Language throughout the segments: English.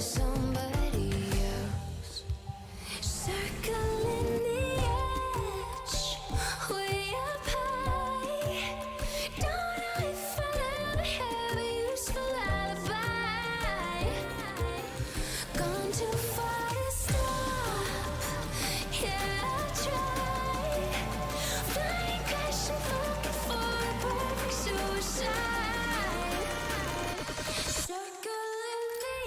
somebody else. Circling the edge, way up high. Don't know if I'll ever have a useful alibi. Gone too far to stop. Yeah, I tried. Flying, crashing, looking for a perfect suicide. Circling the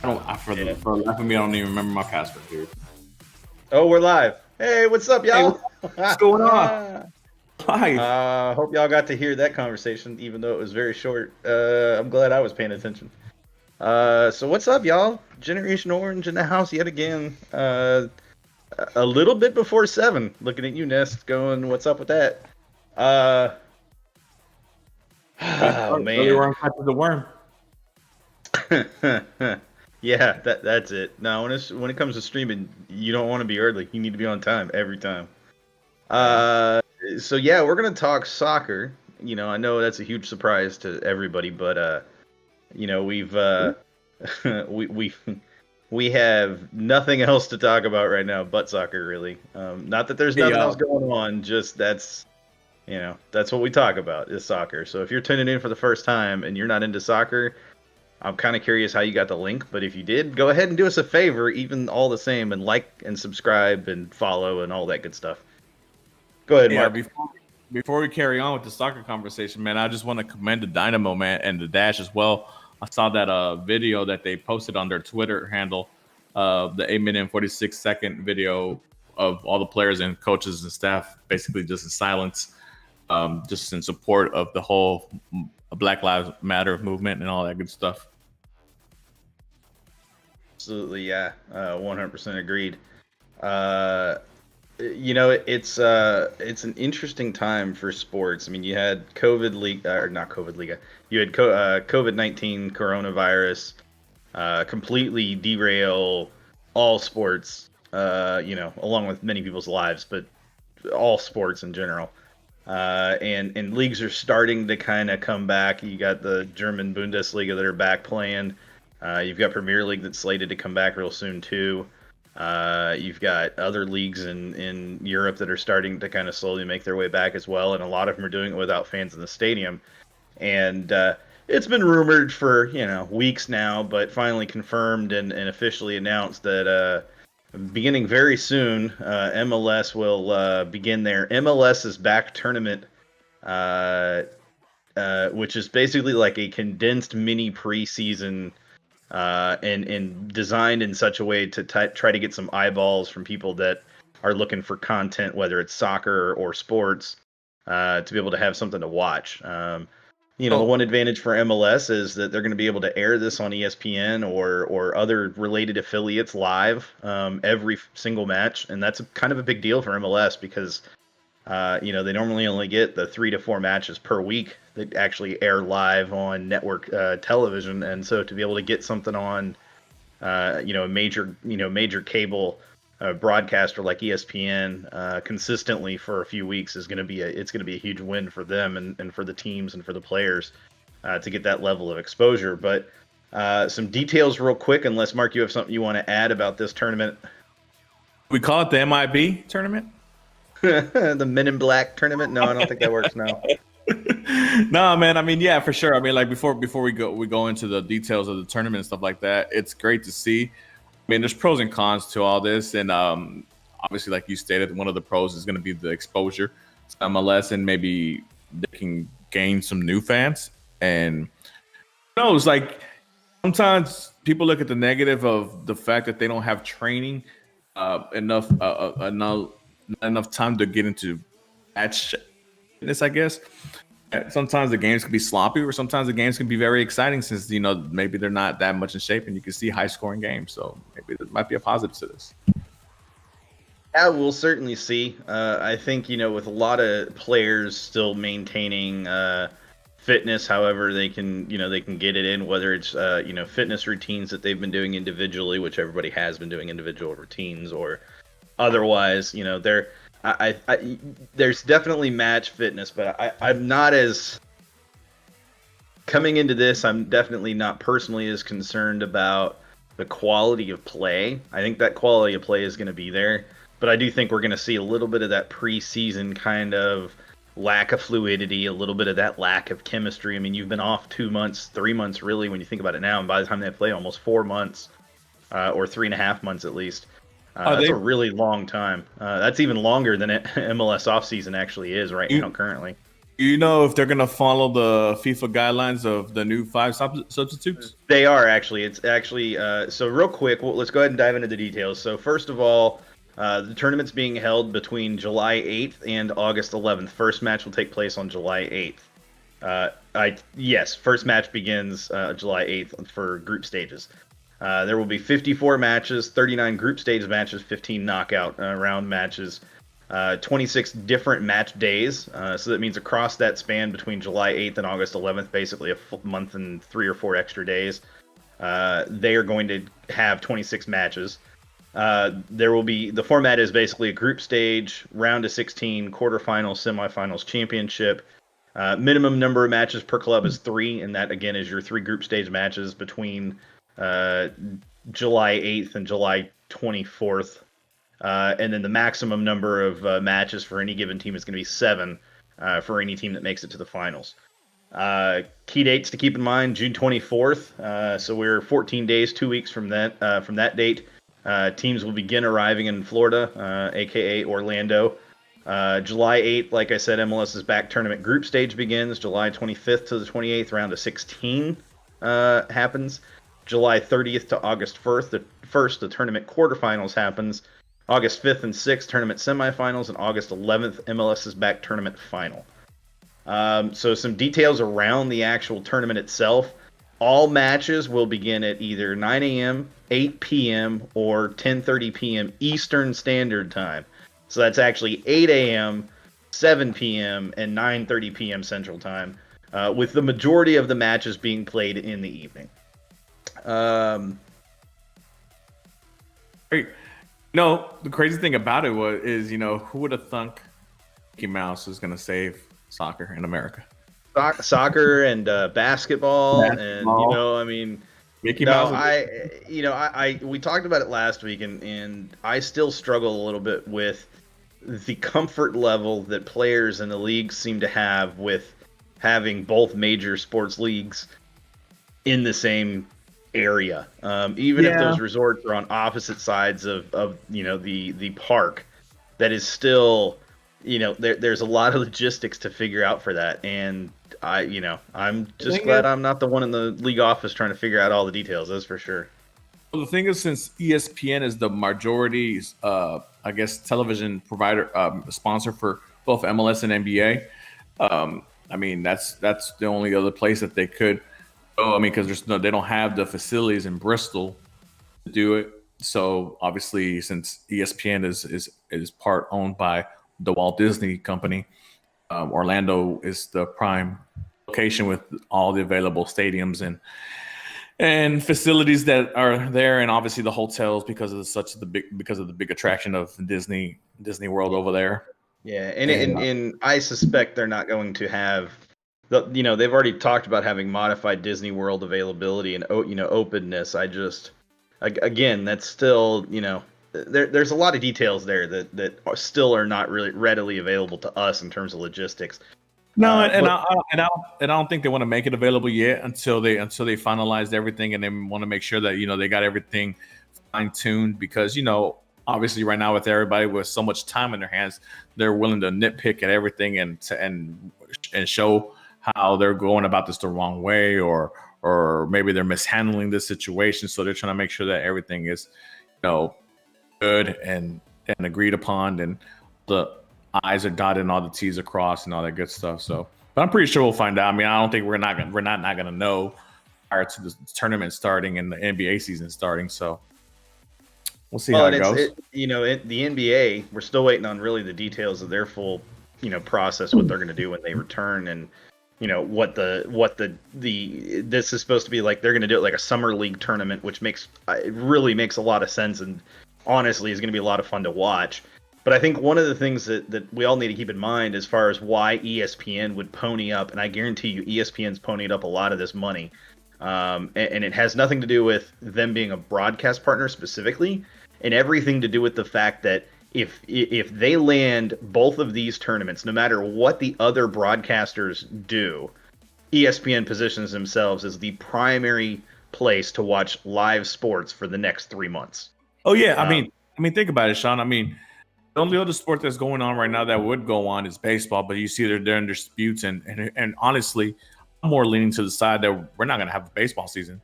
I don't. For the life of me, I don't even remember my password, dude. Oh, we're live. Hey, what's up, Hey, y'all? what's going on? Live. Hope y'all got to hear that conversation, even though it was very short. I'm glad I was paying attention. So what's up, y'all? Generation Orange in the house yet again. A little bit before 7. Looking at you, Nest, going, what's up with that? Oh Early man. worm catches the worm. Yeah, that's it. No, when it comes to streaming, you don't want to be early. You need to be on time every time. So yeah, we're gonna talk soccer. I know that's a huge surprise to everybody, but we've we we have nothing else to talk about right now but soccer, really. Not that there's Hey, nothing else going on, just that's what we talk about is soccer. So if you're tuning in for the first time and you're not into soccer, I'm kind of curious how you got the link, but if you did, go ahead and do us a favor, even all the same, and like and subscribe and follow and all that good stuff. Go ahead, yeah. Mark. Before we carry on with the soccer conversation, man, I just want to commend the Dynamo, man, and the Dash as well. I saw that video that they posted on their Twitter handle, the 8-minute and 46-second video of all the players and coaches and staff basically just in silence, just in support of the whole Black Lives Matter movement and all that good stuff. Absolutely, yeah, 100% agreed. It's an interesting time for sports. I mean, you had COVID league or not COVID league. You had COVID-19 coronavirus completely derail all sports. Along with many people's lives, but all sports in general. And leagues are starting to kind of come back. You got the German Bundesliga that are back playing. You've got Premier League that's slated to come back real soon too. You've got other leagues in Europe that are starting to kind of slowly make their way back as well, and a lot of them are doing it without fans in the stadium. And it's been rumored for weeks now, but finally confirmed and officially announced that beginning very soon, MLS will begin their MLS is Back tournament, which is basically like a condensed mini preseason and designed in such a way to try to get some eyeballs from people that are looking for content, whether it's soccer or sports, to be able to have something to watch. The one advantage for MLS is that they're going to be able to air this on ESPN or other related affiliates live every single match, and that's kind of a big deal for MLS because they normally only get the 3 to 4 matches per week that actually air live on network television, and so to be able to get something on, a major cable broadcaster like ESPN consistently for a few weeks is going to be a huge win for them and for the teams and for the players to get that level of exposure. But some details real quick, unless Mark, you have something you want to add about this tournament. We call it the MIB tournament. The Men in Black tournament? No, I don't think that works now. No, man. I mean, yeah, for sure. I mean, like before we go into the details of the tournament and stuff like that. It's great to see. I mean, there's pros and cons to all this, and obviously, like you stated, one of the pros is going to be the exposure to MLS, and maybe they can gain some new fans. And it's like sometimes people look at the negative of the fact that they don't have training enough time to get into match fitness, I guess. Sometimes the games can be sloppy, or sometimes the games can be very exciting since maybe they're not that much in shape, and you can see high scoring games. So maybe there might be a positive to this. Yeah, we'll certainly see. I think with a lot of players still maintaining fitness, however they can get it in, whether it's fitness routines that they've been doing individually, which everybody has been doing individual routines, or otherwise, there's definitely match fitness, but I'm not as coming into this. I'm definitely not personally as concerned about the quality of play. I think that quality of play is going to be there, but I do think we're going to see a little bit of that preseason kind of lack of fluidity, a little bit of that lack of chemistry. I mean, you've been off 2 months, 3 months, really, when you think about it now, and by the time they play, almost 4 months, or 3.5 months at least. That's a really long time. That's even longer than MLS offseason actually is right now currently. Do you know if they're gonna follow the FIFA guidelines of the new 5 substitutes? They are actually. It's actually so real quick. Let's go ahead and dive into the details. So first of all, the tournament's being held between July 8th and August 11th. First match will take place on July 8th. Yes, first match begins July 8th for group stages. There will be 54 matches, 39 group stage matches, 15 knockout round matches. 26 different match days. So that means across that span between July 8th and August 11th, basically a month and 3 or 4 extra days, they are going to have 26 matches. The format is basically a group stage, round of 16, quarterfinals, semifinals, championship. Minimum number of matches per club is 3, and that again is your 3 group stage matches between July 8th and July 24th. And then the maximum number of matches for any given team is going to be 7 for any team that makes it to the finals. Key dates to keep in mind: June 24th. So we're 14 days, 2 weeks from that date. Teams will begin arriving in Florida, aka Orlando. July 8th, like I said, MLS's back tournament group stage begins. July 25th to the 28th, round of 16 happens. July 30th to August 1st, the tournament quarterfinals happens. August 5th and 6th, tournament semifinals, and August 11th, MLS's back tournament final. So some details around the actual tournament itself. All matches will begin at either 9 a.m., 8 p.m., or 10:30 p.m. Eastern Standard Time. So that's actually 8 a.m., 7 p.m., and 9:30 p.m. Central Time, with the majority of the matches being played in the evening. Great. No, the crazy thing about it is, who would have thunk Mickey Mouse is going to save soccer in America? Soccer and basketball, and Mickey Mouse. We talked about it last week, and I still struggle a little bit with the comfort level that players in the league seem to have with having both major sports leagues in the same area, even if those resorts are on opposite sides of the park. That is still, there's a lot of logistics to figure out for that, and I'm just glad I'm not the one in the league office trying to figure out all the details. That's for sure. Well, the thing is, since ESPN is the majority, television provider, sponsor for both MLS and NBA, that's the only other place that they could. Because they don't have the facilities in Bristol to do it. So obviously, since ESPN is part owned by the Walt Disney Company, Orlando is the prime location with all the available stadiums and facilities that are there, and obviously the hotels because of the big attraction of Disney World over there. Yeah, and I suspect they're not going to have. They've already talked about having modified Disney World availability and openness. Again, that's still there's a lot of details there that still are not really readily available to us in terms of logistics. No, I don't think they want to make it available yet until they finalized everything, and they want to make sure that they got everything fine tuned, because obviously right now with everybody with so much time in their hands, they're willing to nitpick at everything and show how they're going about this the wrong way, or maybe they're mishandling this situation. So they're trying to make sure that everything is, good and agreed upon, and the I's are dotted and all the T's are crossed and all that good stuff. So, but I'm pretty sure we'll find out. I don't think we're not going to know prior to the tournament starting and the NBA season starting. So we'll see how it goes. The NBA, we're still waiting on really the details of their full, process, what they're going to do when they return, and what this is supposed to be like. They're going to do it like a summer league tournament, which really makes a lot of sense, and honestly is going to be a lot of fun to watch. But I think one of the things that we all need to keep in mind as far as why ESPN would pony up, and I guarantee you ESPN's ponied up a lot of this money, and it has nothing to do with them being a broadcast partner specifically, and everything to do with the fact that if they land both of these tournaments, no matter what the other broadcasters do, ESPN positions themselves as the primary place to watch live sports for the next 3 months. Oh yeah, I mean, think about it, Sean. The only other sport that's going on right now that would go on is baseball, but you see they're in disputes, and honestly, I'm more leaning to the side that we're not going to have a baseball season.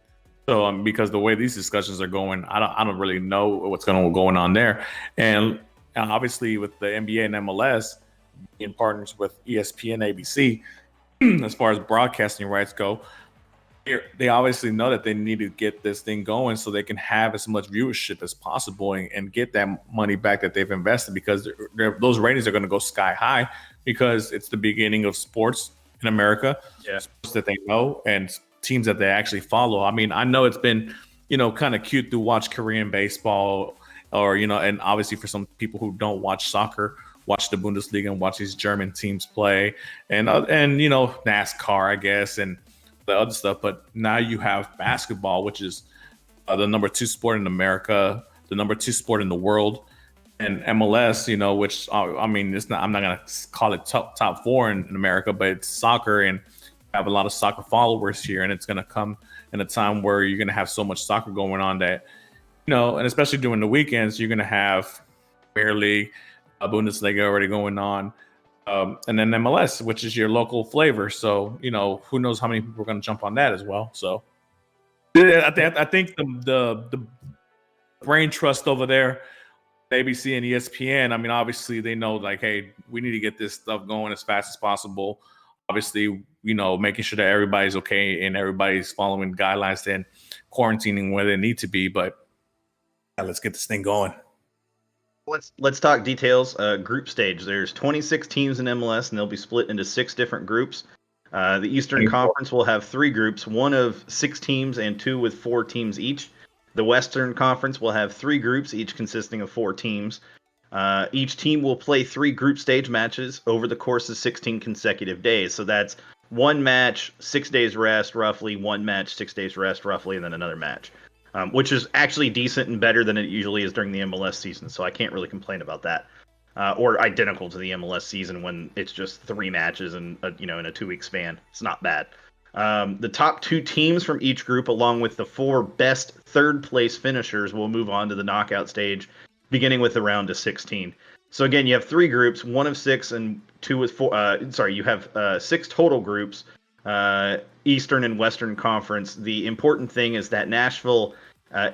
So because the way these discussions are going, I don't really know what's going on there, and obviously with the NBA and MLS being partners with ESPN, ABC, as far as broadcasting rights go, they obviously know that they need to get this thing going so they can have as much viewership as possible and get that money back that they've invested, because those ratings are going to go sky high because it's the beginning of sports in America, Yeah. sports that they know and teams that they actually follow. I mean, I know it's been, kind of cute to watch Korean baseball or, and obviously for some people who don't watch soccer, watch the Bundesliga and watch these German teams play and NASCAR, I guess, and the other stuff. But now you have basketball, which is the number 2 sport in America, the number 2 sport in the world, and MLS, which I mean, it's not. I'm not gonna call it top 4 in America, but it's soccer, and I have a lot of soccer followers here, and it's gonna come in a time where you're gonna have so much soccer going on that, and especially during the weekends, you're gonna have barely a Bundesliga already going on. And then MLS, which is your local flavor. So, who knows how many people are going to jump on that as well. So, I think the brain trust over there, ABC and ESPN, I mean, obviously they know, like, hey, we need to get this stuff going as fast as possible. Obviously, making sure that everybody's okay and everybody's following guidelines and quarantining where they need to be. But yeah, let's get this thing going. Let's talk details. Group stage. There's 26 teams in MLS, and they'll be split into 6 different groups. The Eastern Conference will have 3 groups, 1 of 6 teams and 2 with 4 teams each. The Western Conference will have 3 groups, each consisting of 4 teams. Each team will play 3 group stage matches over the course of 16 consecutive days. So that's 1 match, 6 days rest, roughly, 1 match, 6 days rest, roughly, and then another match. Which is actually decent and better than it usually is during the MLS season, so I can't really complain about that. Or identical to the MLS season when it's just 3 matches in a 2-week span. It's not bad. The top 2 teams from each group, along with the 4 best third-place finishers, will move on to the knockout stage, beginning with the round of 16. So again, you have 3 groups, 1 of 6 and 2 with 4. You have 6 total groups. Eastern and Western Conference. The important thing is that Nashville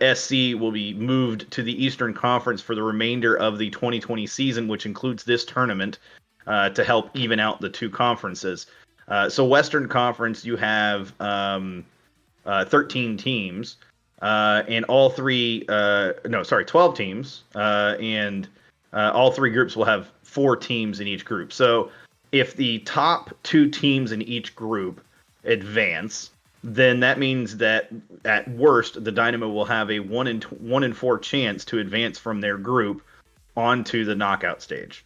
SC will be moved to the Eastern Conference for the remainder of the 2020 season, which includes this tournament, to help even out the 2 conferences. So Western Conference, you have 13 teams, and 12 teams, and all 3 groups will have 4 teams in each group. So if the top 2 teams in each group advance, then that means that at worst the Dynamo will have a 1 in 4 chance to advance from their group onto the knockout stage,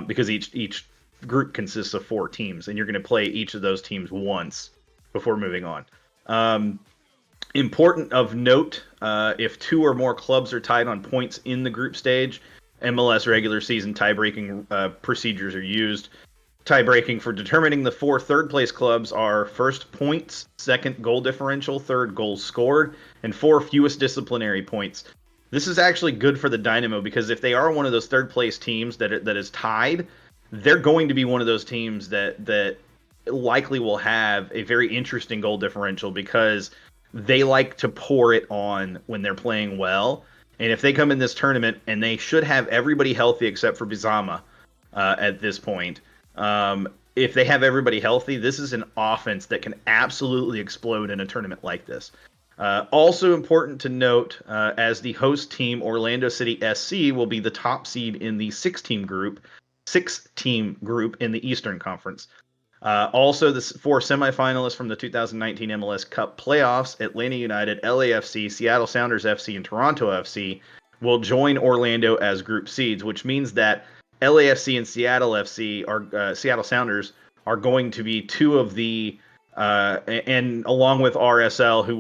because each group consists of 4 teams, and you're going to play each of those teams once before moving on. Important of note, if 2 or more clubs are tied on points in the group stage, MLS regular season tie-breaking procedures are used. Tie-breaking for determining the 4 third-place clubs are first points, second goal differential, third goals scored, and 4 fewest disciplinary points. This is actually good for the Dynamo because if they are one of those third-place teams that is tied, they're going to be one of those teams that likely will have a very interesting goal differential because they like to pour it on when they're playing well. And if they come in this tournament, and they should have everybody healthy except for Bizama at this point, if they have everybody healthy, this is an offense that can absolutely explode in a tournament like this. Also important to note, as the host team, Orlando City SC will be the top seed in the 6-team group in the Eastern Conference. Also, the 4 semifinalists from the 2019 MLS Cup playoffs, Atlanta United, LAFC, Seattle Sounders FC, and Toronto FC, will join Orlando as group seeds, which means that LAFC and Seattle Sounders are going to be 2 of the and along with RSL, who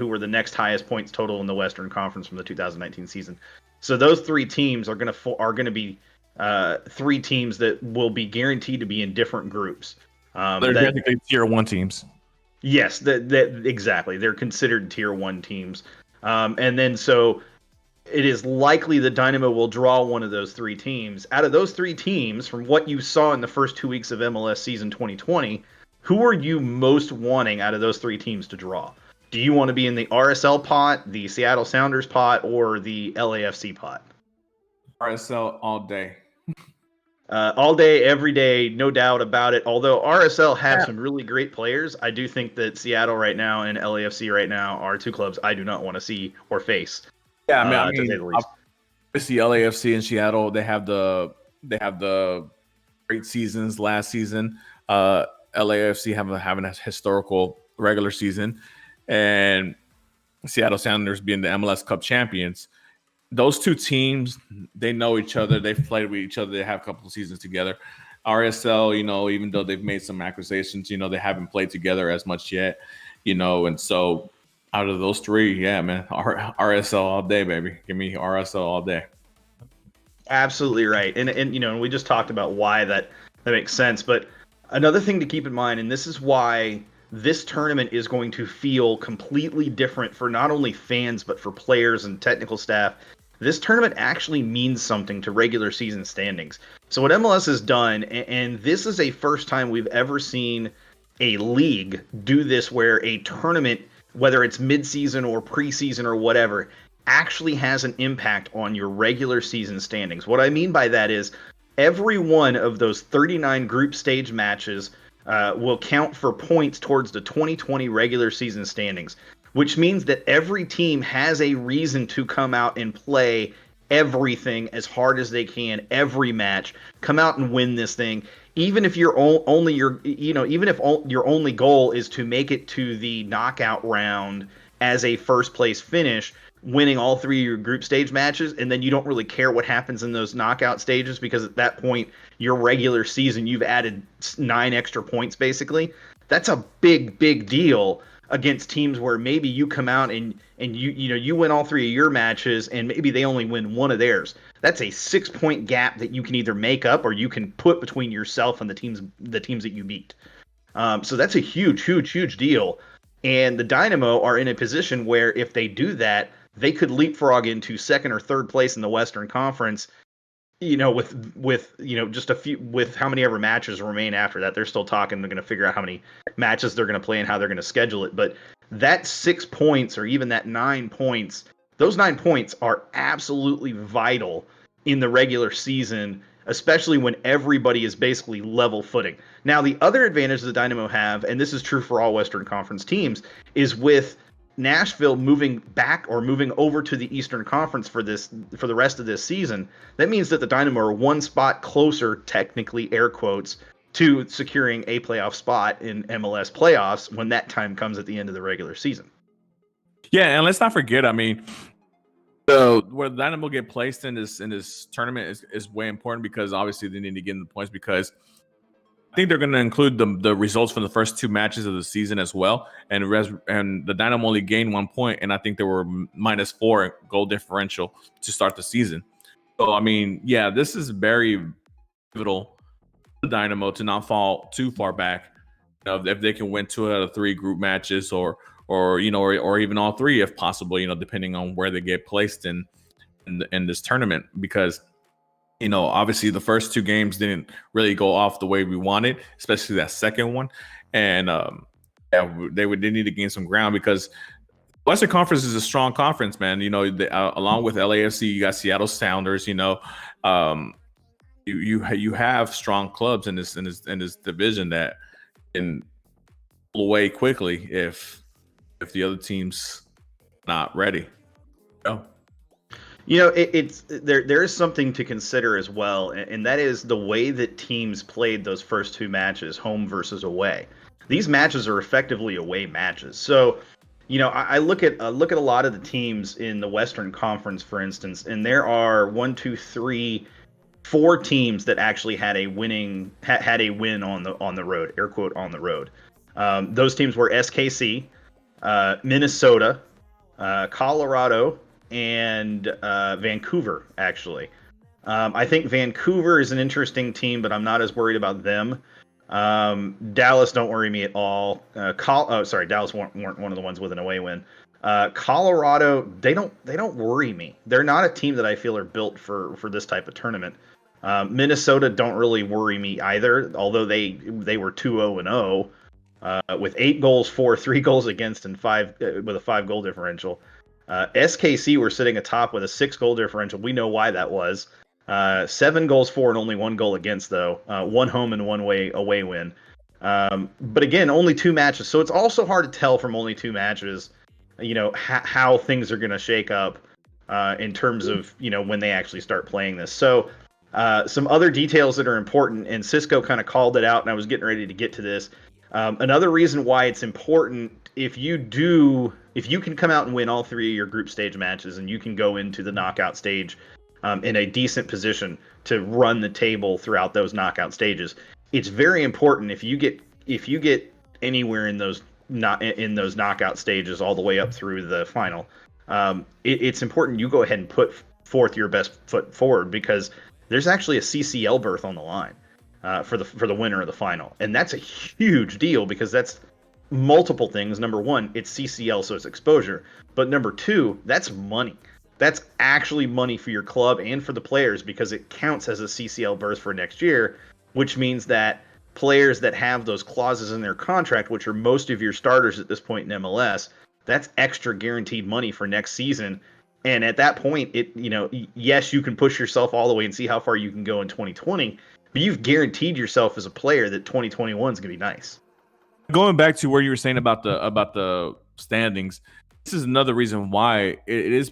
were the next highest points total in the Western Conference from the 2019 season. So those 3 teams are going to be 3 teams that will be guaranteed to be in different groups. They're technically tier 1 teams. Yes, that exactly. They're considered tier 1 teams. And then so it is likely the Dynamo will draw one of those three teams. Out of those three teams, from what you saw in the first 2 weeks of MLS season 2020, who are you most wanting out of those three teams to draw? Do you want to be in the RSL pot, the Seattle Sounders pot, or the LAFC pot? RSL all day. All day, every day, no doubt about it. Although RSL have some really great players, I do think that Seattle right now and LAFC right now are two clubs I do not want to see or face. Yeah, to say the least. Obviously LAFC and Seattle, they have the great seasons last season. LAFC having a historical regular season, and Seattle Sounders being the MLS Cup champions. Those two teams, they know each other. They've played with each other. They have a couple of seasons together. RSL, even though they've made some acquisitions, they haven't played together as much yet, and so out of those three, yeah, man, RSL all day, baby. Give me RSL all day. Absolutely right. And we just talked about why that makes sense. But another thing to keep in mind, and this is why this tournament is going to feel completely different for not only fans, but for players and technical staff. This tournament actually means something to regular season standings. So what MLS has done, and this is a first time we've ever seen a league do this, where a tournament, whether it's midseason or preseason or whatever, actually has an impact on your regular season standings. What I mean by that is every one of those 39 group stage matches will count for points towards the 2020 regular season standings, which means that every team has a reason to come out and play everything as hard as they can, every match, come out and win this thing. Even if your only goal is to make it to the knockout round as a first place finish, winning all three of your group stage matches, and then you don't really care what happens in those knockout stages, because at that point, your regular season, you've added 9 extra points, basically. That's a big, big deal against teams where maybe you come out and you win all three of your matches, and maybe they only win one of theirs. That's a 6-point gap that you can either make up or you can put between yourself and the teams that you beat. So that's a huge, huge, huge deal. And the Dynamo are in a position where if they do that, they could leapfrog into second or third place in the Western Conference, with just a few, with how many ever matches remain after that. They're still talking. They're going to figure out how many matches they're going to play and how they're going to schedule it. But that 6 points, or even that 9 points, those 9 points are absolutely vital in the regular season, especially when everybody is basically level footing. Now, the other advantage the Dynamo have, and this is true for all Western Conference teams, is with Nashville moving back or moving over to the Eastern Conference for the rest of this season. That means that the Dynamo are one spot closer, technically air quotes, to securing a playoff spot in MLS playoffs when that time comes at the end of the regular season. Yeah, and let's not forget, where the Dynamo get placed in this tournament is way important, because obviously they need to get in the points, because I think they're going to include the results from the first 2 matches of the season as well. And the Dynamo only gained 1 point, and I think they were -4 goal differential to start the season. So, this is very pivotal for the Dynamo to not fall too far back. If they can win 2 out of 3 group matches, or even all 3 if possible, depending on where they get placed in this tournament, because obviously the first 2 games didn't really go off the way we wanted, especially that second one. And they need to gain some ground, because Western Conference is a strong conference, man. Along with LAFC, you got Seattle Sounders. You have strong clubs in this division that can pull away quickly if the other team's not ready. It's there is something to consider as well, and that is the way that teams played those first 2 matches, home versus away. These matches are effectively away matches. So, I look at a lot of the teams in the Western Conference, for instance, and there are 4 teams that actually had a win on the road, air quote, on the road. Those teams were SKC, Minnesota, Colorado, and Vancouver, actually. I think Vancouver is an interesting team, but I'm not as worried about them. Dallas don't worry me at all. Dallas weren't one of the ones with an away win. Colorado, they don't worry me. They're not a team that I feel are built for this type of tournament. Minnesota don't really worry me either, although they were 2-0-0 with 8 goals for, 3 goals against, and 5 with a 5-goal differential. SKC were sitting atop with a 6-goal differential. We know why that was. 7 goals for and only 1 goal against, though. 1 home and 1 away win. But again, only 2 matches, so it's also hard to tell from only 2 matches, how things are going to shake up in terms of when they actually start playing this. So some other details that are important, and Cisco kind of called it out, and I was getting ready to get to this. Another reason why it's important, if you can come out and win all 3 of your group stage matches, and you can go into the knockout stage in a decent position to run the table throughout those knockout stages, it's very important if you get anywhere in those knockout stages all the way up through the final. It's important you go ahead and put forth your best foot forward, because there's actually a CCL berth on the line for the winner of the final, and that's a huge deal because that's multiple things. Number one, it's CCL, so it's exposure, but number two, that's money. That's actually money for your club and for the players, because it counts as a CCL berth for next year, which means that players that have those clauses in their contract, which are most of your starters at this point in MLS, that's extra guaranteed money for next season. And at that point, yes, you can push yourself all the way and see how far you can go in 2020, but you've guaranteed yourself as a player that 2021 is going to be nice. Going back to where you were saying about the standings, this is another reason why it is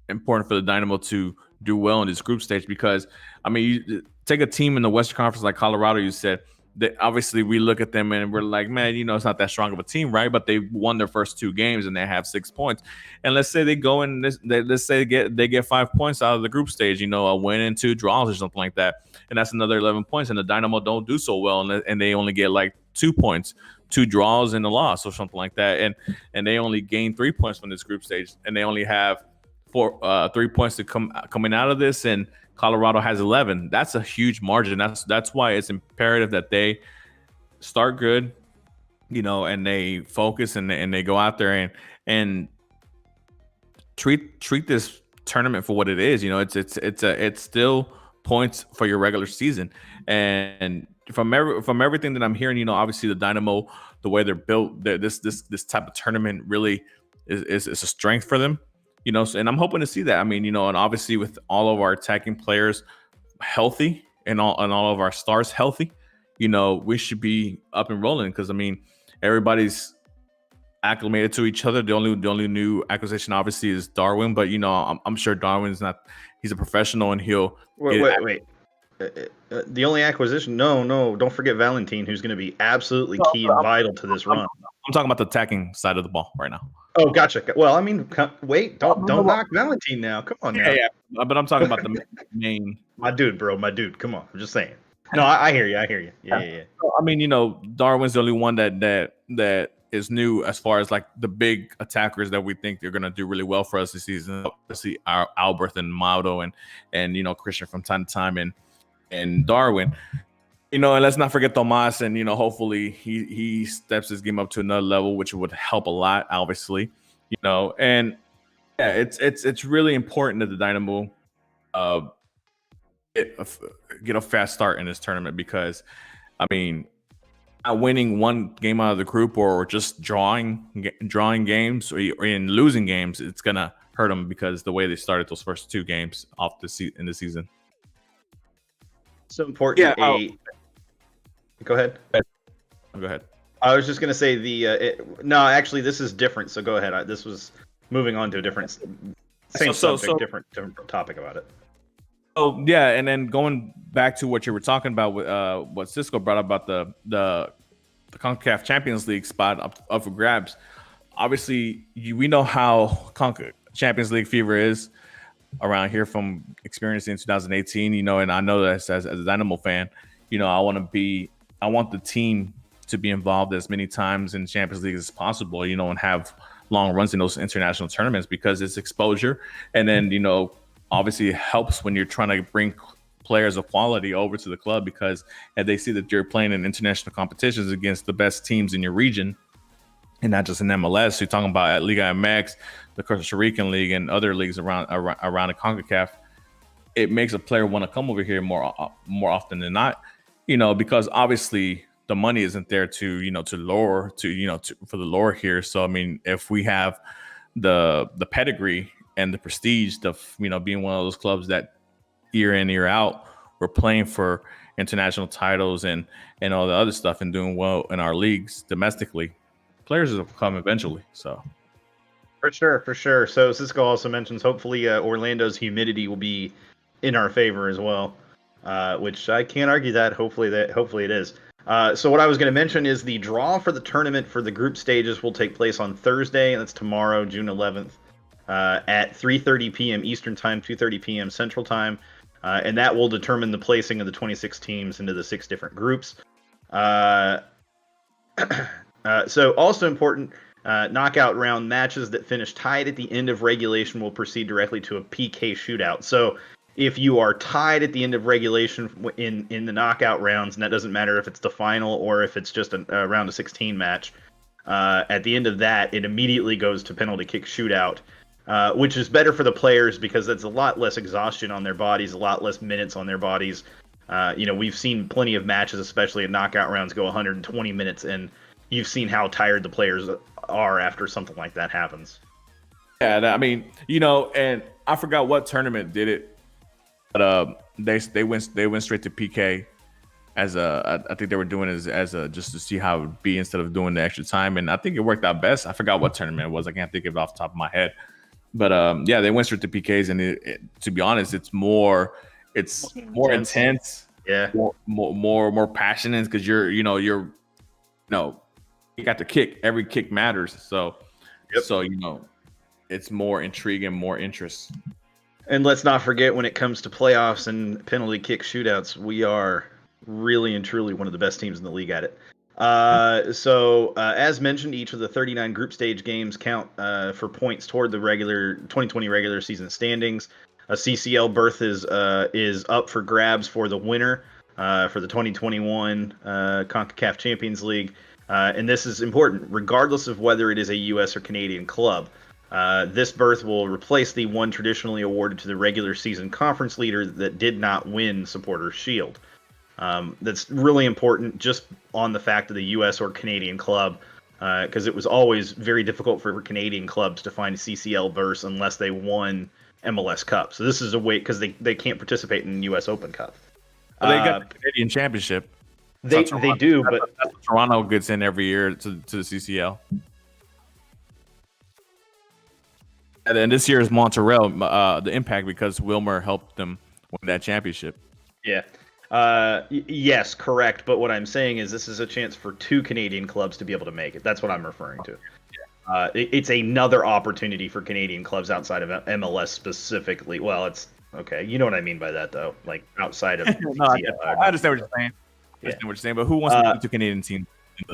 important for the Dynamo to do well in this group stage, because you take a team in the Western Conference like Colorado. You said that obviously we look at them and we're like, man, it's not that strong of a team, right? But they won their first 2 games and they have 6 points. And let's say they go in let's say they get 5 points out of the group stage, a win and 2 draws or something like that, and that's another 11 points. And the Dynamo don't do so well, and they only get like 2 points, 2 draws and a loss or something like that, and they only gain 3 points from this group stage, and they only have 3 points to coming out of this, and Colorado has 11. That's a huge margin. That's why it's imperative that they start good, and they focus and they go out there and treat this tournament for what it is. It's still points for your regular season. And from everything that I'm hearing, obviously the Dynamo, the way they're built, this type of tournament really is a strength for them. And I'm hoping to see that. And obviously with all of our attacking players healthy and all of our stars healthy, we should be up and rolling, because everybody's acclimated to each other. The only new acquisition obviously is Darwin, but I'm sure Darwin's not. He's a professional and he'll wait. The only acquisition? No, don't forget Valentin, who's going to be absolutely key and vital to this run. I'm talking about the attacking side of the ball right now. Oh, gotcha. Well, wait, don't knock Valentin now. Come on now. Yeah, but I'm talking about the main. My dude, bro. My dude. Come on. I'm just saying. No, I hear you. Yeah. Darwin's the only one that is new as far as like the big attackers that we think they're gonna do really well for us this season. Obviously, our Albert and Mauro and Christian from time to time and Darwin. And let's not forget Tomas, and hopefully he steps his game up to another level, which would help a lot, obviously. And yeah, it's really important that the Dynamo get a fast start in this tournament, because not winning one game out of the group or just drawing games or in losing games, it's gonna hurt them, because the way they started those first 2 games off in the season. So important. Yeah. Go ahead. Go ahead. I was just going to say actually, this is different. So go ahead. This was moving on to a different, same subject, different topic about it. Oh yeah, and then going back to what you were talking about with what Cisco brought up about the CONCACAF Champions League spot up for grabs. Obviously, we know how Champions League fever is around here from experiencing in 2018. And I know that as a Dynamo fan, I want the team to be involved as many times in Champions League as possible, and have long runs in those international tournaments, because it's exposure. And then, obviously it helps when you're trying to bring players of quality over to the club, because if they see that you're playing in international competitions against the best teams in your region, and not just in MLS. You're talking about at Liga MX, the Costa Rican League, and other leagues around the CONCACAF. It makes a player want to come over here more often than not, because obviously the money isn't there for the lure here. So I mean, if we have the pedigree and the prestige of being one of those clubs that year in year out we're playing for international titles and all the other stuff and doing well in our leagues domestically, players will come eventually. So For sure. So Cisco also mentions hopefully Orlando's humidity will be in our favor as well, which I can't argue that. Hopefully it is. So what I was going to mention is the draw for the tournament for the group stages will take place on Thursday, and that's tomorrow, June 11th, at 3:30 p.m. Eastern Time, 2:30 p.m. Central Time, and that will determine the placing of the 26 teams into the 6 different groups. So also important, knockout round matches that finish tied at the end of regulation will proceed directly to a PK shootout. So if you are tied at the end of regulation in the knockout rounds, and that doesn't matter if it's the final or if it's just a round of 16 match, at the end of that, it immediately goes to penalty kick shootout, which is better for the players because that's a lot less exhaustion on their bodies, a lot less minutes on their bodies. We've seen plenty of matches, especially in knockout rounds, go 120 minutes, and you've seen how tired the players are after something like that happens. Yeah, I mean, and I forgot what tournament did it, but they went straight to PK as I think they were doing it as a just to see how it would be instead of doing the extra time, and I think it worked out best. I forgot what tournament it was. I can't think of it off the top of my head, but yeah, they went straight to PKs, and to be honest, it's more intense, yeah, more passionate because you got to kick. Every kick matters, so it's more intrigue and more interest. And let's not forget, when it comes to playoffs and penalty kick shootouts, we are really and truly one of the best teams in the league at it. So as mentioned, each of the 39 group stage games count for points toward the regular 2020 regular season standings. A CCL berth is up for grabs for the winner for the 2021 CONCACAF Champions League. And this is important, regardless of whether it is a U.S. or Canadian club. This berth will replace the one traditionally awarded to the regular season conference leader that did not win Supporters' Shield. That's really important just on the fact of the U.S. or Canadian club, because it was always very difficult for Canadian clubs to find CCL berths unless they won MLS Cup. So this is a way, because they can't participate in the U.S. Open Cup. Well, they got the Canadian Championship. They do, but that's what Toronto gets in every year to the CCL. And then this year is Montreal, the Impact, because Wilmer helped them win that championship. Yeah. Yes, correct. But what I'm saying is this is a chance for 2 Canadian clubs to be able to make it. That's what I'm referring to. It's another opportunity for Canadian clubs outside of MLS specifically. Well, it's okay. You know what I mean by that, though. Like outside of. No, I understand what you're saying. I understand what you're saying, but who wants to be 2 Canadian teams?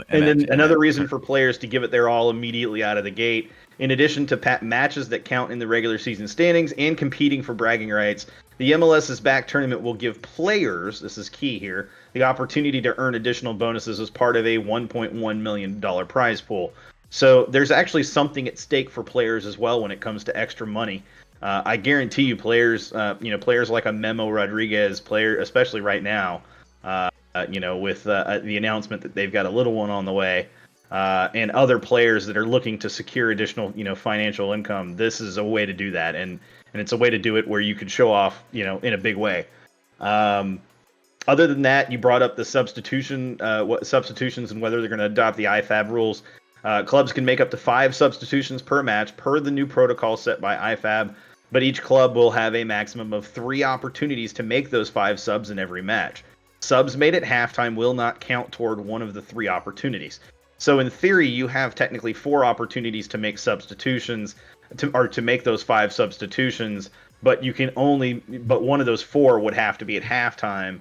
And then another reason for players to give it their all immediately out of the gate, in addition to matches that count in the regular season standings and competing for bragging rights, the MLS's back tournament will give players, this is key here, the opportunity to earn additional bonuses as part of a $1.1 million prize pool. So there's actually something at stake for players as well when it comes to extra money. I guarantee you, players like a Memo Rodriguez, especially right now, with the announcement that they've got a little one on the way, and other players that are looking to secure additional, financial income. This is a way to do that, and it's a way to do it where you could show off, in a big way. Other than that, you brought up the substitutions and whether they're going to adopt the IFAB rules. Clubs can make up to 5 substitutions per match per the new protocol set by IFAB, but each club will have a maximum of 3 opportunities to make those 5 subs in every match. Subs made at halftime will not count toward one of the 3 opportunities. So in theory, you have technically 4 opportunities to make substitutions, to make those 5 substitutions, but one of those 4 would have to be at halftime.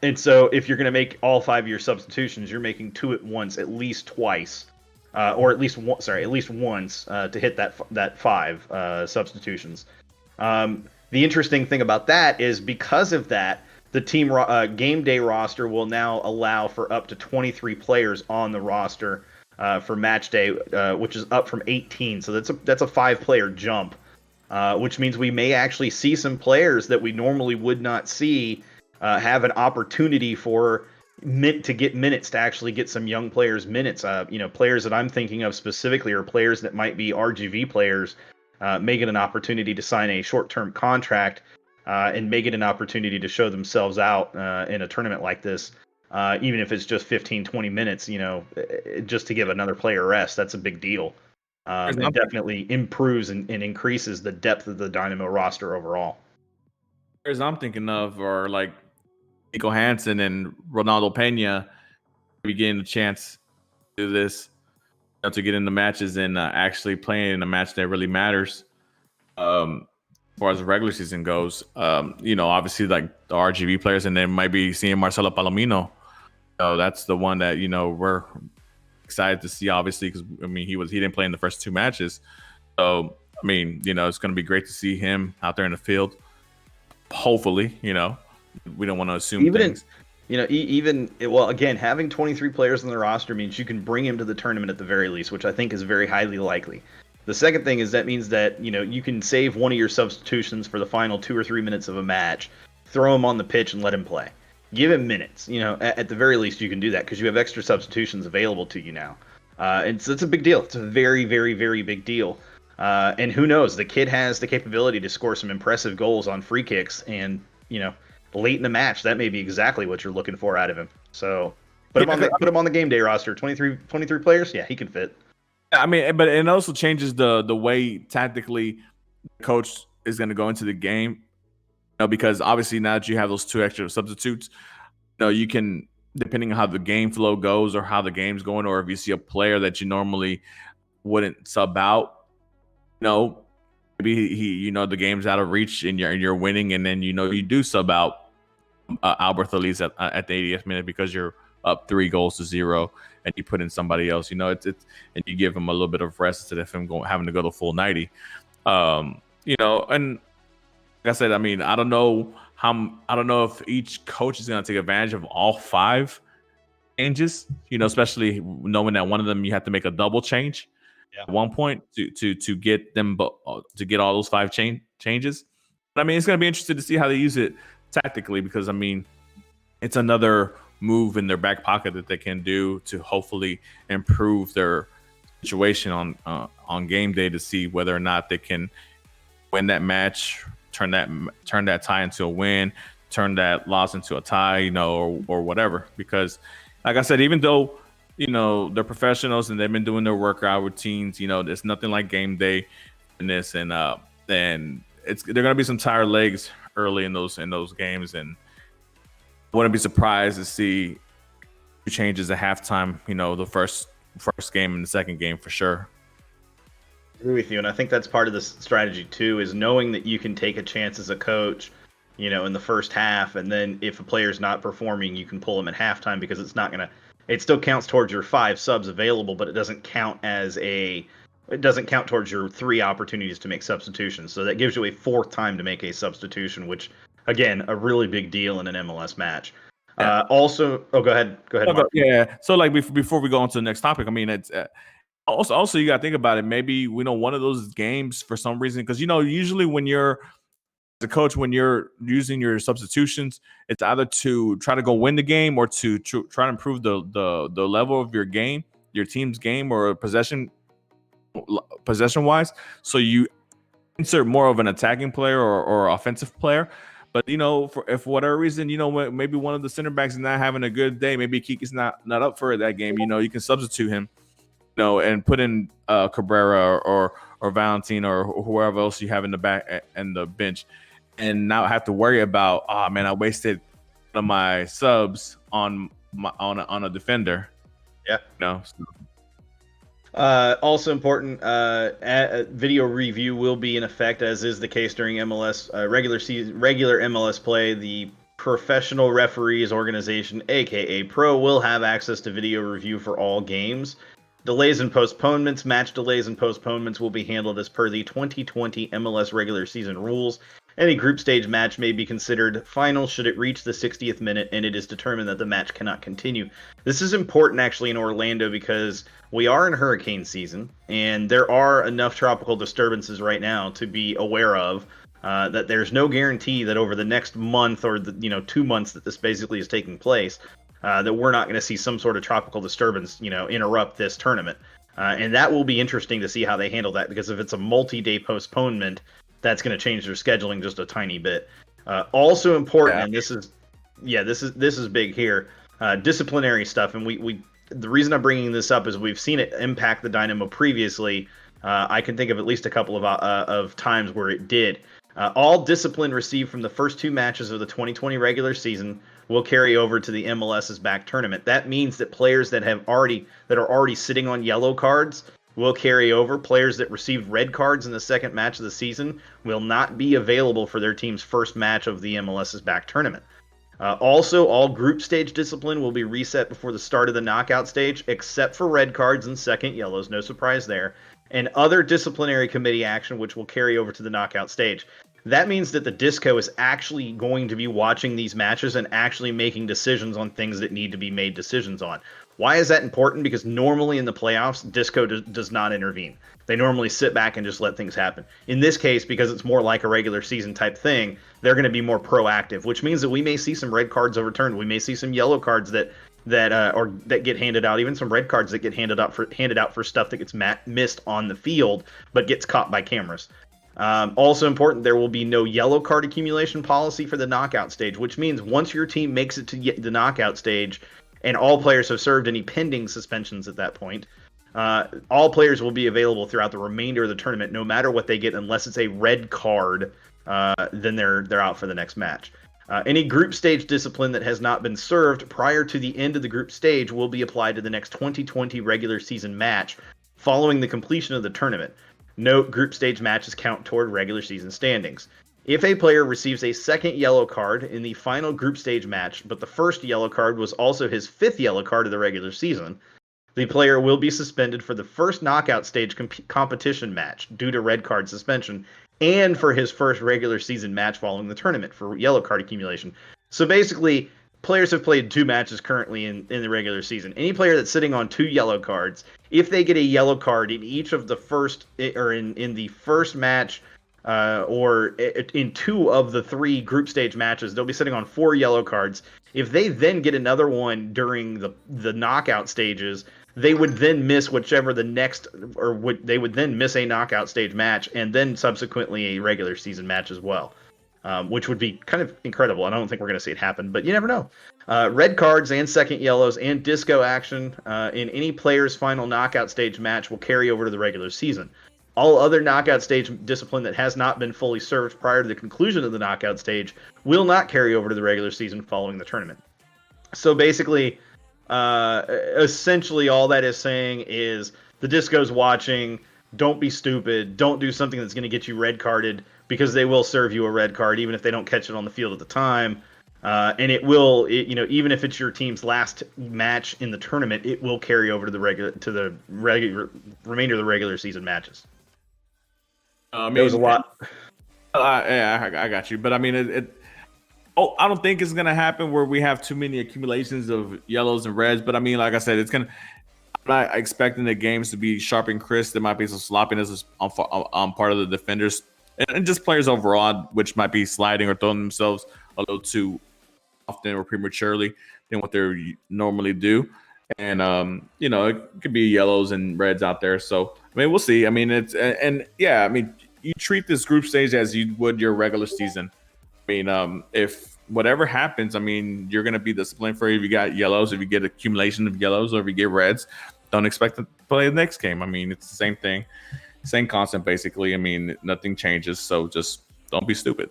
And so if you're going to make all 5 of your substitutions, you're making 2 at once, at least twice, or at least once to hit that 5 substitutions. The interesting thing about that is because of that, the team game day roster will now allow for up to 23 players on the roster, for match day, which is up from 18. So that's a 5-player jump, which means we may actually see some players that we normally would not see have an opportunity to get minutes, to actually get some young players minutes. Players that I'm thinking of specifically are players that might be RGV players, may get an opportunity to sign a short-term contract, and may get an opportunity to show themselves out in a tournament like this. Even if it's just 15, 20 minutes, just to give another player rest. That's a big deal. It definitely improves and increases the depth of the Dynamo roster overall. Players I'm thinking of are like Nico Hansen and Ronaldo Pena, be getting a chance to do this, to get into matches and actually playing in a match that really matters. As far as the regular season goes, obviously like the RGV players, and then might be seeing Marcelo Palomino. So that's the one that we're excited to see, obviously, because he didn't play in the first 2 matches. So it's going to be great to see him out there in the field. Hopefully, we don't want to assume things. Again, having 23 players on the roster means you can bring him to the tournament at the very least, which I think is very highly likely. The second thing is that means that you can save one of your substitutions for the final 2 or 3 minutes of a match, throw him on the pitch and let him play. Give him minutes. At the very least you can do that because you have extra substitutions available to you now. And so it's a big deal. It's a very, very, very big deal. And who knows? The kid has the capability to score some impressive goals on free kicks, and late in the match, that may be exactly what you're looking for out of him. So put him on the game day roster. 23 players. Yeah, he can fit. But it also changes the way tactically the coach is going to go into the game. Because obviously now that you have those 2 extra substitutes, you can, depending on how the game flow goes or how the game's going, or if you see a player that you normally wouldn't sub out, maybe he the game's out of reach and you're winning, and then you do sub out Albert Elise at the 80th minute because you're up 3-0, and you put in somebody else. It's and you give him a little bit of rest instead of him having to go the full 90. And like I said, I don't know if each coach is going to take advantage of all 5 changes. Especially knowing that one of them you have to make a double change at one point to get them to get all those 5 changes. But it's going to be interesting to see how they use it tactically, because it's another move in their back pocket that they can do to hopefully improve their situation on game day, to see whether or not they can win that match, turn that tie into a win, turn that loss into a tie, or whatever. Because like I said, even though they're professionals and they've been doing their workout routines, it's nothing like game day in this, and they're gonna be some tired legs early in those games, and I wouldn't be surprised to see changes at halftime, the first game and the second game for sure. I agree with you, and I think that's part of the strategy too, is knowing that you can take a chance as a coach, in the first half, and then if a player's not performing, you can pull them at halftime, because it still counts towards your 5 subs available, but it doesn't count towards your 3 opportunities to make substitutions. So that gives you a 4th time to make a substitution, which again, a really big deal in an MLS match. Yeah. Go ahead. Mark. Yeah. So like before we go on to the next topic, it's also you got to think about it. Maybe one of those games for some reason, because usually when you're the coach, when you're using your substitutions, it's either to try to go win the game or to try to improve the level of your game, your team's game, or possession wise. So you insert more of an attacking player or offensive player. But if for whatever reason, maybe one of the center backs is not having a good day, maybe Kiki's not up for that game. You can substitute him, and put in Cabrera or Valentin or whoever else you have in the back and the bench, and not have to worry about, I wasted one of my subs on a defender. Yeah. Also important, video review will be in effect, as is the case during MLS regular MLS play. The Professional Referees Organization, aka Pro, will have access to video review for all games. Delays and match delays and postponements will be handled as per the 2020 MLS regular season rules. Any group stage match may be considered final should it reach the 60th minute and it is determined that the match cannot continue. This is important actually in Orlando because we are in hurricane season and there are enough tropical disturbances right now to be aware of. That there's no guarantee that over the next month or 2 months that this basically is taking place, that we're not going to see some sort of tropical disturbance, interrupt this tournament. And that will be interesting to see how they handle that, because if it's a multi-day postponement, that's going to change their scheduling just a tiny bit. Also important, and this is big here, disciplinary stuff. And we the reason I'm bringing this up is we've seen it impact the Dynamo previously. I can think of at least a couple of times where it did. All discipline received from the first 2 matches of the 2020 regular season will carry over to the MLS's back tournament. That means that players that are already sitting on yellow cards will carry over. Players that received red cards in the second match of the season will not be available for their team's first match of the MLS's back tournament. Also, all group stage discipline will be reset before the start of the knockout stage, except for red cards and second yellows. No surprise there. And other disciplinary committee action, which will carry over to the knockout stage. That means that the Disco is actually going to be watching these matches and actually making decisions on things that need to be made decisions on. Why is that important? Because normally in the playoffs, Disco does not intervene. They normally sit back and just let things happen. In this case, because it's more like a regular season type thing, they're going to be more proactive, which means that we may see some red cards overturned. We may see some yellow cards that get handed out, even some red cards that get handed out for stuff that gets missed on the field but gets caught by cameras. Also important, there will be no yellow card accumulation policy for the knockout stage, which means once your team makes it to the knockout stage and all players have served any pending suspensions at that point, all players will be available throughout the remainder of the tournament, no matter what they get, unless it's a red card. Then they're out for the next match. Any group stage discipline that has not been served prior to the end of the group stage will be applied to the next 2020 regular season match following the completion of the tournament. Note, group stage matches count toward regular season standings. If a player receives a second yellow card in the final group stage match, but the first yellow card was also his 5th yellow card of the regular season, the player will be suspended for the first knockout stage competition match due to red card suspension, and for his first regular season match following the tournament for yellow card accumulation. So basically, players have played 2 matches currently in the regular season. Any player that's sitting on 2 yellow cards, if they get a yellow card in each of the first, or in the first match, or in 2 of the 3 group stage matches, they'll be sitting on 4 yellow cards. If they then get another one during the knockout stages, they would then miss whichever the next, they would then miss a knockout stage match and then subsequently a regular season match as well. Which would be kind of incredible. I don't think we're going to see it happen, but you never know. Red cards and second yellows and disco action in any player's final knockout stage match will carry over to the regular season. All other knockout stage discipline that has not been fully served prior to the conclusion of the knockout stage will not carry over to the regular season following the tournament. So basically, essentially all that is saying is the Disco's watching. Don't be stupid. Don't do something that's going to get you red carded, because they will serve you a red card even if they don't catch it on the field at the time. And it will, even if it's your team's last match in the tournament, it will carry over to the remainder of the regular season matches. It was a lot. I got you, but I mean, I don't think it's gonna happen where we have too many accumulations of yellows and reds. But I mean, like I said, I'm not expecting the games to be sharp and crisp. There might be some sloppiness on part of the defenders and just players overall, which might be sliding or throwing themselves a little too often or prematurely than what they normally do. And it could be yellows and reds out there. So I mean, we'll see. I mean, you treat this group stage as you would your regular season. I mean, if whatever happens, I mean, you're going to be disciplined for if you got yellows, if you get accumulation of yellows, or if you get reds. Don't expect to play the next game. I mean, it's the same thing, same concept, basically. I mean, nothing changes, so just don't be stupid.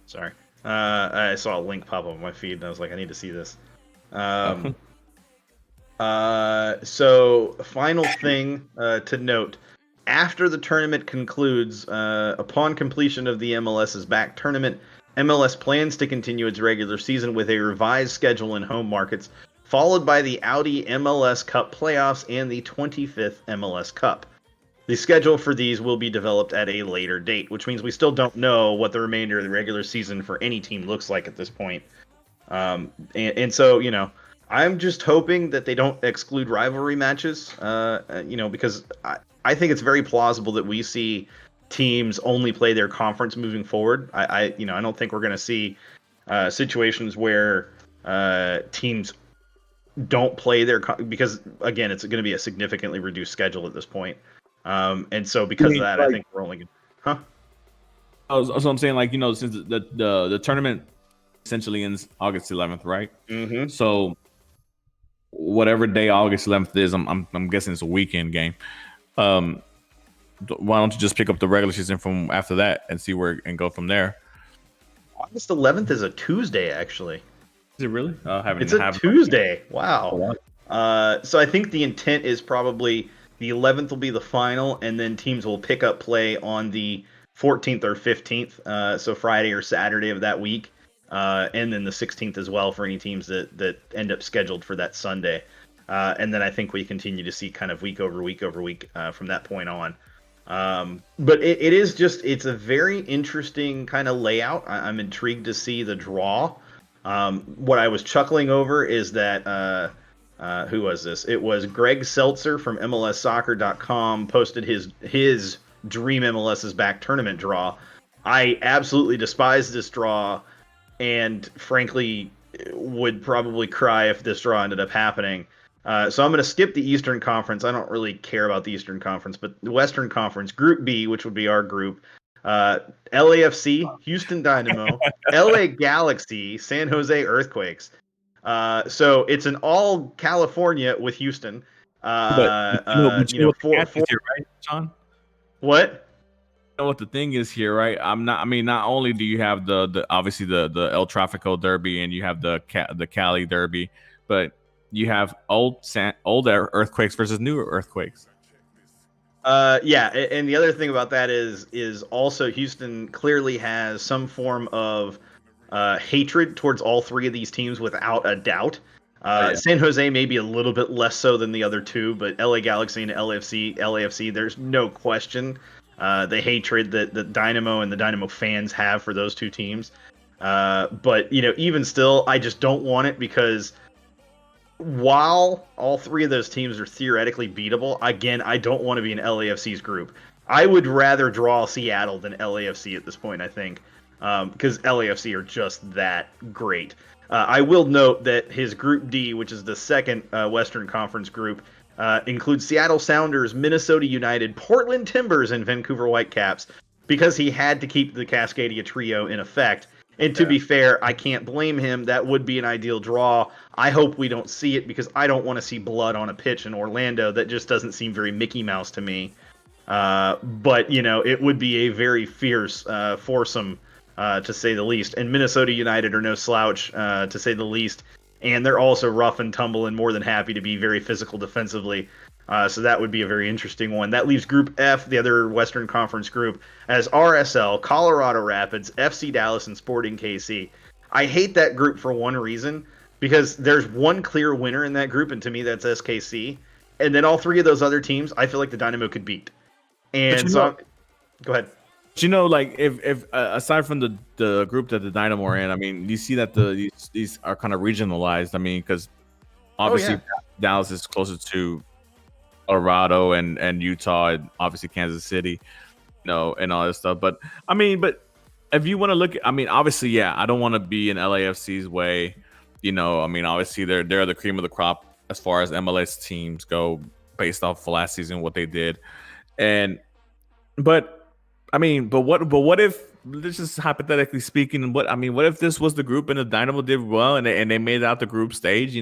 Sorry. I saw a link pop up on my feed, and I was like, I need to see this. So, final thing to note. After the tournament concludes, upon completion of the MLS's back tournament, MLS plans to continue its regular season with a revised schedule in home markets, followed by the Audi MLS Cup playoffs and the 25th MLS Cup. The schedule for these will be developed at a later date, which means we still don't know what the remainder of the regular season for any team looks like at this point. And so, I'm just hoping that they don't exclude rivalry matches, because I think it's very plausible that we see teams only play their conference moving forward. I don't think we're going to see situations where teams don't play because, again, it's going to be a significantly reduced schedule at this point. And so because of that, I think we're only going to... So I'm saying, since the tournament essentially ends August 11th, right? Mm-hmm. So whatever day August 11th is, I'm guessing it's a weekend game. Why don't you just pick up the regular season from after that and see and go from there? August 11th is a Tuesday, actually. Is it really? It's a Tuesday. Wow. So I think the intent is probably the 11th will be the final, and then teams will pick up play on the 14th or 15th, so Friday or Saturday of that week, and then the 16th as well for any teams that end up scheduled for that Sunday. And then I think we continue to see kind of week over week from that point on. But it's a very interesting kind of layout. I'm intrigued to see the draw. What I was chuckling over is that who was this? It was Greg Seltzer from MLSsoccer.com posted his Dream MLS is Back tournament draw. I absolutely despise this draw, and frankly would probably cry if this draw ended up happening. So I'm going to skip the Eastern Conference. I don't really care about the Eastern Conference, but the Western Conference, Group B, which would be our group, LAFC, Houston Dynamo, LA Galaxy, San Jose Earthquakes. So it's an all California with Houston. But you know what here, right, John? What? You know what the thing is here, right? Not only do you have the obviously the El Tráfico Derby and you have the Cali Derby, but you have old Earthquakes versus new Earthquakes. Yeah, and the other thing about that is also Houston clearly has some form of hatred towards all three of these teams without a doubt. San Jose may be a little bit less so than the other two, but LA Galaxy and LAFC, there's no question the hatred that the Dynamo and the Dynamo fans have for those two teams. But even still, I just don't want it because while all three of those teams are theoretically beatable, again, I don't want to be in LAFC's group. I would rather draw Seattle than LAFC at this point, I think, because LAFC are just that great. I will note that his Group D, which is the second Western Conference group, includes Seattle Sounders, Minnesota United, Portland Timbers, and Vancouver Whitecaps, because he had to keep the Cascadia trio in effect. And to be fair, I can't blame him. That would be an ideal draw. I hope we don't see it because I don't want to see blood on a pitch in Orlando. That just doesn't seem very Mickey Mouse to me. But, it would be a very fierce foursome, to say the least. And Minnesota United are no slouch, to say the least. And they're also rough and tumble and more than happy to be very physical defensively. So that would be a very interesting one. That leaves Group F, the other Western Conference group, as RSL, Colorado Rapids, FC Dallas, and Sporting KC. I hate that group for one reason, because there's one clear winner in that group, and to me that's SKC. And then all three of those other teams, I feel like the Dynamo could beat. And so, go ahead. But if aside from the group that the Dynamo are in, you see that these are kind of regionalized. Because obviously Dallas is closer to Colorado and Utah and obviously Kansas City, and all this stuff. But if you want to look at, obviously, I don't want to be in LAFC's way. Obviously they're the cream of the crop as far as MLS teams go, based off of last season what they did, but what if, this is hypothetically speaking, what if this was the group and the Dynamo did well and they made it out the group stage,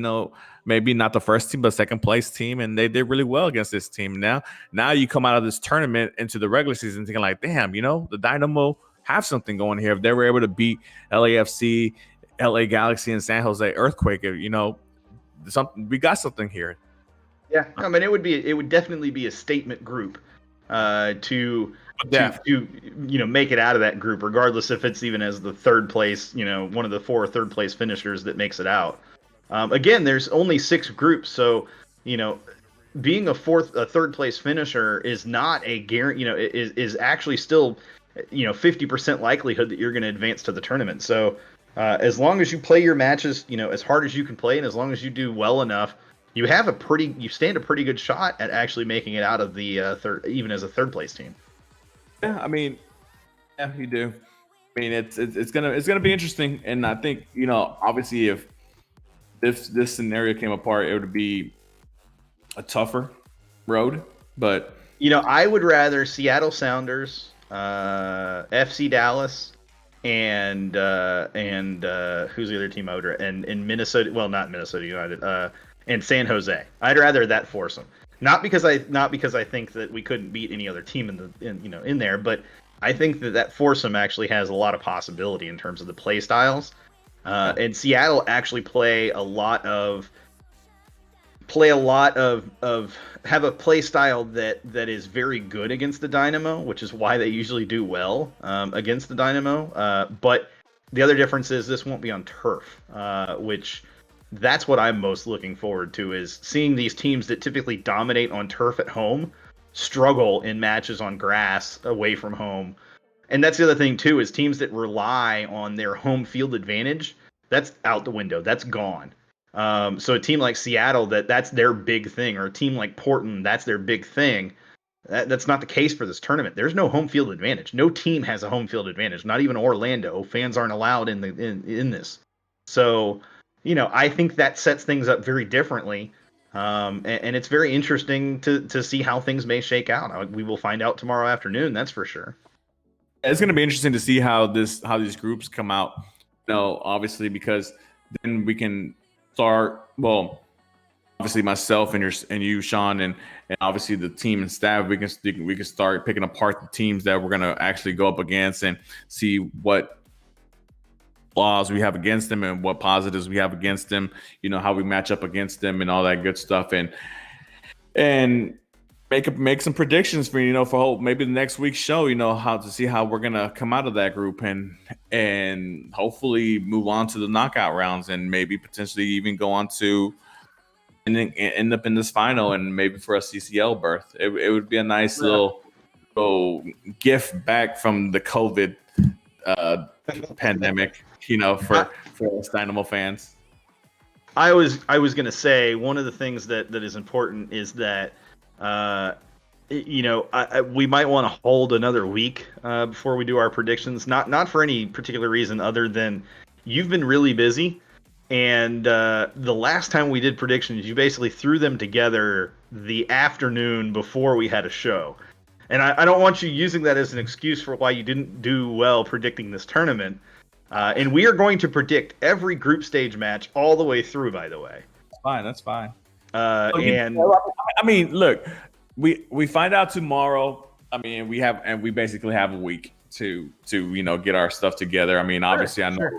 maybe not the first team, but second place team, and they did really well against this team. Now you come out of this tournament into the regular season thinking like, damn, the Dynamo have something going here. If they were able to beat LAFC, LA Galaxy, and San Jose Earthquake, we got something here. Yeah, it would definitely be a statement group to make it out of that group, regardless if it's even as the third place, one of the 4 third place finishers that makes it out. Again, there's only 6 groups, so a third place finisher is not a guarantee. Is actually still 50% likelihood that you're going to advance to the tournament. So as long as you play your matches, as hard as you can play, and as long as you do well enough, you stand a pretty good shot at actually making it out of the third, even as a third place team. Yeah, I mean, yeah, you do. I mean, it's gonna be interesting, and I think obviously if this scenario came apart, it would be a tougher road. But I would rather Seattle Sounders, FC Dallas, and who's the other team I would and Minnesota? Well, not Minnesota United, and San Jose. I'd rather that foursome. Not because I think that we couldn't beat any other team in there, but I think that foursome actually has a lot of possibility in terms of the play styles. And Seattle actually have a play style that is very good against the Dynamo, which is why they usually do well against the Dynamo. But the other difference is this won't be on turf, which that's what I'm most looking forward to, is seeing these teams that typically dominate on turf at home struggle in matches on grass away from home. And that's the other thing too, is teams that rely on their home field advantage, that's out the window. That's gone. So a team like Seattle, that's their big thing, or a team like Portland, that's their big thing. That's not the case for this tournament. There's no home field advantage. No team has a home field advantage. Not even Orlando. Fans aren't allowed in this. So, I think that sets things up very differently. And it's very interesting to see how things may shake out. We will find out tomorrow afternoon. That's for sure. It's going to be interesting to see how these groups come out. Obviously, because then we can start. Well, obviously myself and you, Sean, and obviously the team and staff. We can start picking apart the teams that we're going to actually go up against and see what flaws we have against them and what positives we have against them. How we match up against them and all that good stuff, and make some predictions for maybe the next week's show. How to see how we're gonna come out of that group and hopefully move on to the knockout rounds and maybe potentially even go on to and then end up in this final and maybe for a CCL berth. It would be a nice little gift back from the COVID pandemic, for us Dynamo fans. I was gonna say one of the things that is important is that we might want to hold another week before we do our predictions. Not for any particular reason other than you've been really busy, and the last time we did predictions, you basically threw them together the afternoon before we had a show. And I don't want you using that as an excuse for why you didn't do well predicting this tournament. And we are going to predict every group stage match all the way through, by the way. That's fine. I mean, look, we find out tomorrow. I mean, we basically have a week to get our stuff together. I mean, obviously, I know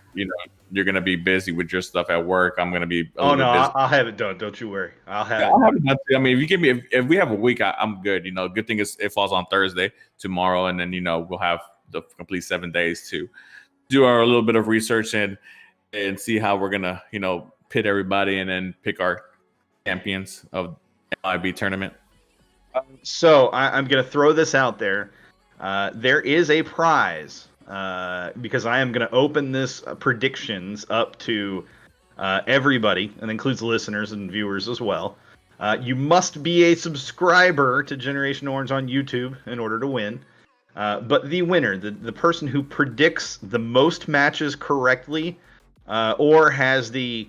you're gonna be busy with your stuff at work. I'm gonna be. I'll have it done. Don't you worry. I'll have it done. I mean, if we have a week, I'm good. Good thing is it falls on Thursday tomorrow, and then we'll have the complete 7 days to do a little bit of research and see how we're gonna pit everybody and then pick our champions of MIB tournament. So I'm going to throw this out there. There is a prize because I am going to open this predictions up to everybody, and includes listeners and viewers as well. You must be a subscriber to Generation Orange on YouTube in order to win. But the winner, the person who predicts the most matches correctly, or has the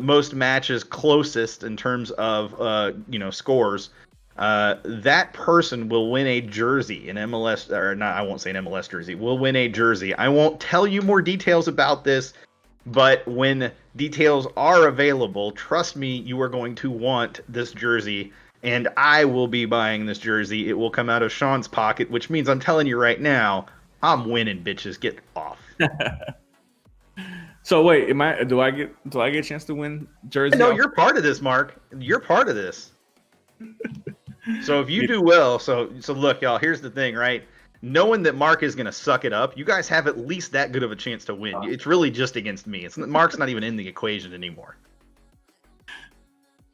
most matches closest in terms of scores, that person will win a jersey, an MLS, or not, I won't say an MLS jersey, will win a jersey. I won't tell you more details about this, but when details are available, trust me, you are going to want this jersey, and I will be buying this jersey. It will come out of Sean's pocket, which means I'm telling you right now, I'm winning, bitches. Get off. So wait, do I get a chance to win jersey? No, you're part of this, Mark. You're part of this. So if you do well, so look, y'all, here's the thing, right? Knowing that Mark is going to suck it up, you guys have at least that good of a chance to win. It's really just against me. Mark's not even in the equation anymore.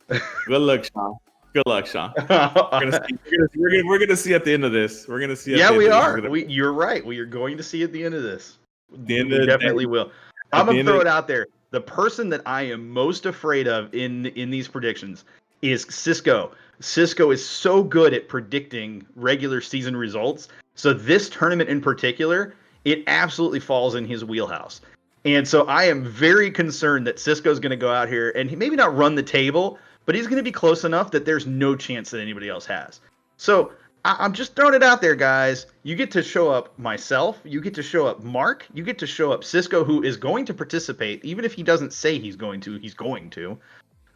Good luck, Sean. Good luck, Sean. We're gonna see at the end of this. We're gonna see. At Yeah, the end we of this. are. You're right. We are going to see at the end of this. The end We of the definitely day, will. at I'm the gonna end throw of it out there. The person that I am most afraid of in these predictions is Cisco. Cisco is so good at predicting regular season results. So this tournament in particular, it absolutely falls in his wheelhouse. And so I am very concerned that Cisco's going to go out here and he maybe not run the table, but he's going to be close enough that there's no chance that anybody else has. So I'm just throwing it out there, guys. You get to show up myself. You get to show up Mark. You get to show up Cisco, who is going to participate, even if he doesn't say he's going to. He's going to,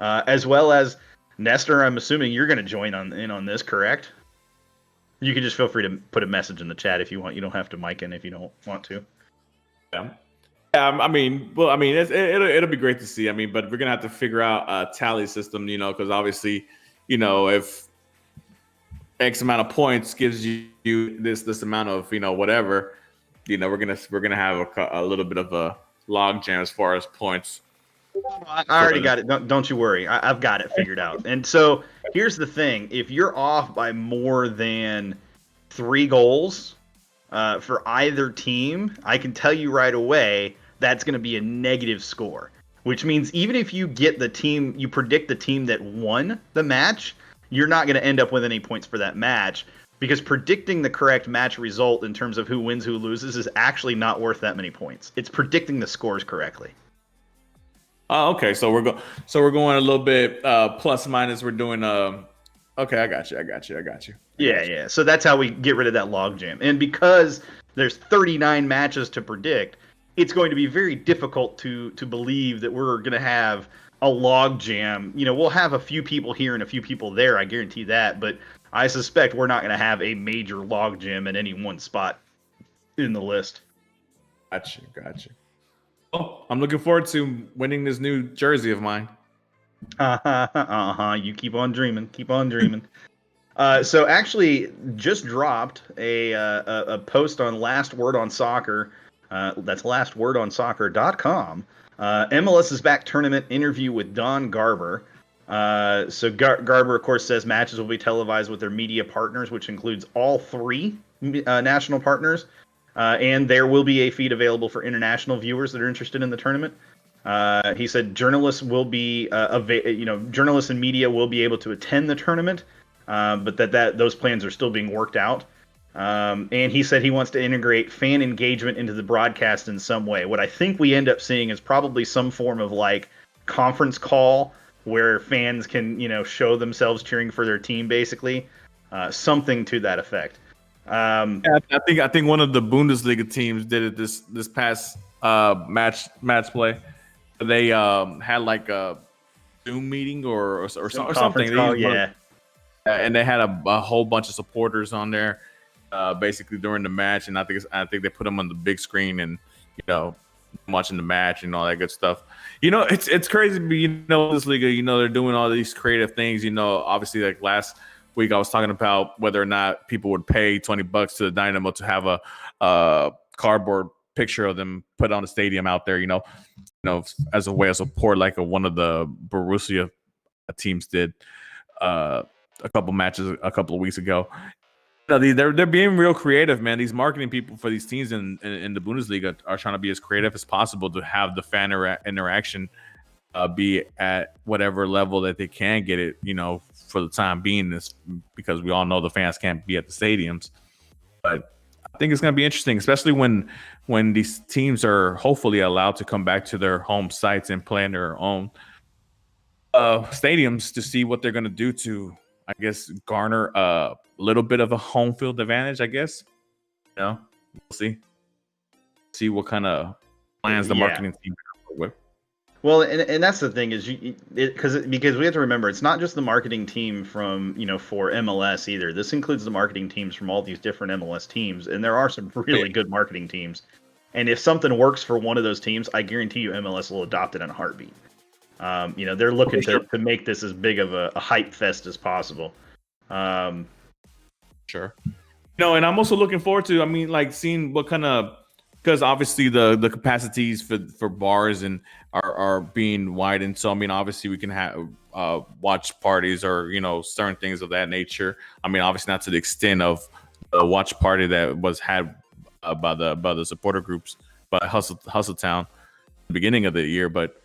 as well as Nestor. I'm assuming you're going to join in on this, correct? You can just feel free to put a message in the chat if you want. You don't have to mic in if you don't want to. Yeah. I mean, it'll be great to see. I mean, but we're gonna have to figure out a tally system, because obviously, if X amount of points gives you this amount of whatever, we're gonna have a little bit of a log jam as far as points. I already got it. Don't you worry. I've got it figured out. And so here's the thing: if you're off by more than 3 goals for either team, I can tell you right away that's going to be a negative score. Which means even if you get the team, you predict the team that won the match, you're not going to end up with any points for that match, because predicting the correct match result in terms of who wins, who loses is actually not worth that many points. It's predicting the scores correctly. Oh, okay. So we're going a little bit plus minus. We're doing okay, I got you. Yeah. So that's how we get rid of that log jam. And because there's 39 matches to predict, it's going to be very difficult to believe that we're going to have a log jam. We'll have a few people here and a few people there, I guarantee that, but I suspect we're not going to have a major log jam in any one spot in the list. Gotcha. Well, I'm looking forward to winning this new jersey of mine. You keep on dreaming. So actually just dropped a post on Last Word on Soccer. That's lastwordonsoccer.com. MLS's back tournament interview with Don Garber. So Garber, of course, says matches will be televised with their media partners, which includes all 3 national partners. And there will be a feed available for international viewers that are interested in the tournament. He said journalists will be, journalists and media will be able to attend the tournament, but that those plans are still being worked out. And he said he wants to integrate fan engagement into the broadcast in some way. What I think we end up seeing is probably some form of like conference call where fans can, show themselves cheering for their team, basically, something to that effect. I think one of the Bundesliga teams did it this past match play. They had like a Zoom meeting or something. Call, yeah. And they had a whole bunch of supporters on there, basically during the match. And I think they put them on the big screen and watching the match and all that good stuff. It's crazy. This league, they're doing all these creative things. Obviously, like last week I was talking about whether or not people would pay $20 to the Dynamo to have a cardboard picture of them put on the stadium out there, as a way of support, like one of the Borussia teams did a couple matches a couple of weeks ago. They're being real creative, man. These marketing people for these teams in the Bundesliga are trying to be as creative as possible to have the fan interaction be at whatever level that they can get it, for the time being, this because we all know the fans can't be at the stadiums. But I think it's going to be interesting, especially when these teams are hopefully allowed to come back to their home sites and play in their own stadiums to see what they're going to do to, I guess, garner a little bit of a home field advantage, I guess. We'll see what kind of plans the marketing team comes up with. Well, and that's the thing is because we have to remember it's not just the marketing team from for MLS either. This includes the marketing teams from all these different MLS teams, and there are some really good marketing teams. And if something works for one of those teams, I guarantee you MLS will adopt it in a heartbeat. They're looking to make this as big of a hype fest as possible. Sure. And I'm also looking forward to, seeing what kind of because obviously the capacities for bars and are being widened. So I mean, obviously we can have watch parties or certain things of that nature. I mean, obviously not to the extent of the watch party that was had by the supporter groups by Hustle Town at the beginning of the year, but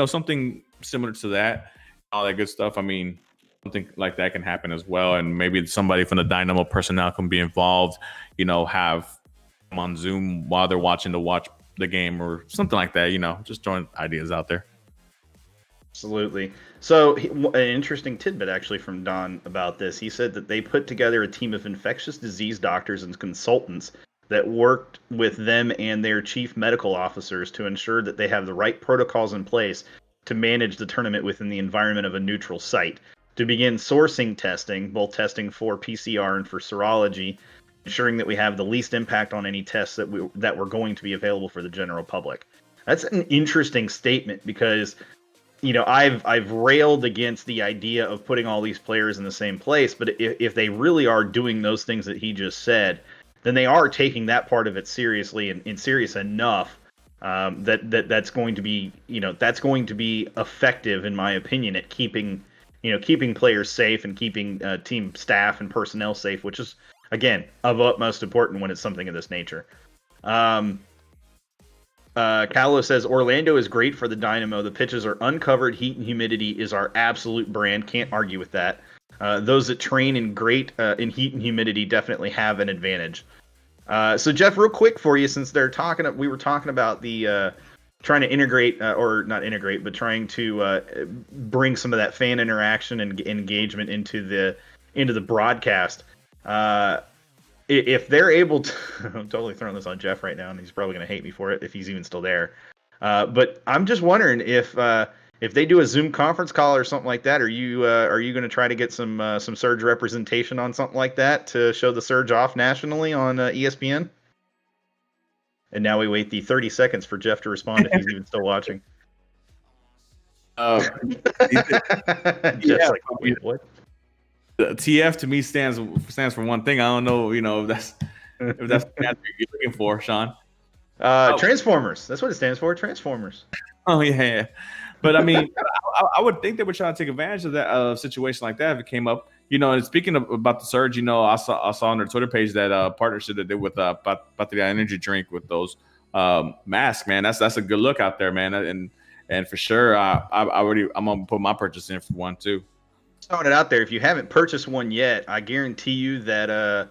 something similar to that, all that good stuff. I mean, something like that can happen as well, and maybe somebody from the Dynamo personnel can be involved. Have them on Zoom while they're watch the game or something like that. Just throwing ideas out there. Absolutely. So an interesting tidbit actually from Don about this. He said that they put together a team of infectious disease doctors and consultants that worked with them and their chief medical officers to ensure that they have the right protocols in place to manage the tournament within the environment of a neutral site. To begin sourcing testing, both testing for PCR and for serology, ensuring that we have the least impact on any tests that were going to be available for the general public. That's an interesting statement because I've railed against the idea of putting all these players in the same place, but if they really are doing those things that he just said, then they are taking that part of it seriously and serious enough that's going to be effective, in my opinion, at keeping players safe and keeping team staff and personnel safe, which is again of utmost important when it's something of this nature. Callo says Orlando is great for the Dynamo. The pitches are uncovered. Heat and humidity is our absolute brand. Can't argue with that. Those that train in great in heat and humidity definitely have an advantage. So Jeff, real quick for you, since we were talking about the trying to integrate or not integrate, but trying to bring some of that fan interaction and engagement into the broadcast. If they're able to, I'm totally throwing this on Jeff right now, and he's probably going to hate me for it if he's even still there. But I'm just wondering if they do a Zoom conference call or something like that, are you going to try to get some Surge representation on something like that to show the Surge off nationally on ESPN? And now we wait the 30 seconds for Jeff to respond if he's even still watching. Jeff's like, wait, what? The TF to me stands for one thing. I don't know, if that's the answer you're looking for, Sean. Transformers. That's what it stands for. Transformers. Oh yeah. But I mean, I would think they would try to take advantage of that situation like that if it came up. And speaking about the Surge, I saw on their Twitter page that partnership that they did with Patria Energy Drink with those masks. Man, that's a good look out there, man. And for sure, I'm gonna put my purchase in for one too. Throwing it out there. If you haven't purchased one yet, I guarantee you that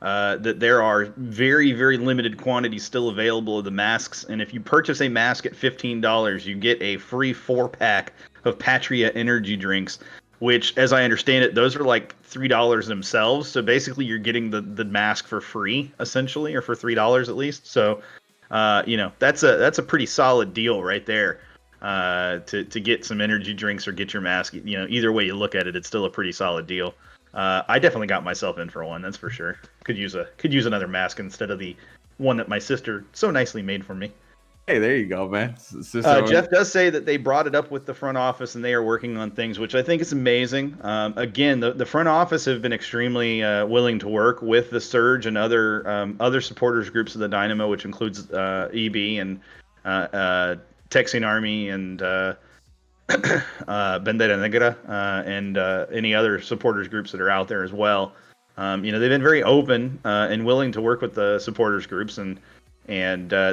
that there are very, very limited quantities still available of the masks. And if you purchase a mask at $15, you get a free 4-pack of Patria energy drinks, which, as I understand it, those are like $3 themselves. So basically you're getting the mask for free, essentially, or for $3 at least. So, that's a pretty solid deal right there. To get some energy drinks or get your mask, either way you look at it, it's still a pretty solid deal. I definitely got myself in for one, that's for sure. Could use another mask instead of the one that my sister so nicely made for me. Hey, there you go, man. Jeff does say that they brought it up with the front office and they are working on things, which I think is amazing. Again, the front office have been extremely willing to work with the Surge and other supporters groups of the Dynamo, which includes EB and Texan Army and Bandera Negra and any other supporters groups that are out there as well. They've been very open and willing to work with the supporters groups, and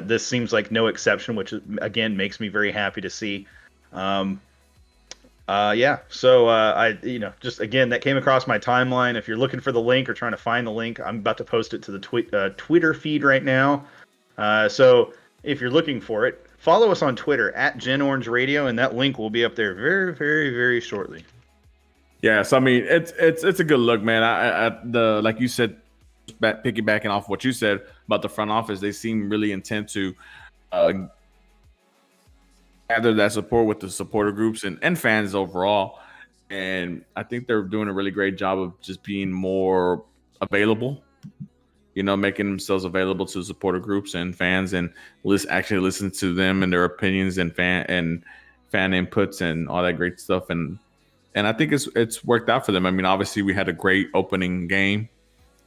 this seems like no exception, which again makes me very happy to see. So just again, that came across my timeline. If you're looking for the link or trying to find the link, I'm about to post it to the Twitter feed right now. So if you're looking for it, follow us on Twitter at Gen Orange Radio, and that link will be up there very, very, very shortly. Yeah, so I mean, it's a good look, man. Like you said, piggybacking off what you said about the front office, they seem really intent to gather that support with the supporter groups and fans overall. And I think they're doing a really great job of just being more available. Making themselves available to supporter groups and fans, and actually listen to them and their opinions and fan inputs and all that great stuff. And I think it's worked out for them. I mean, obviously we had a great opening game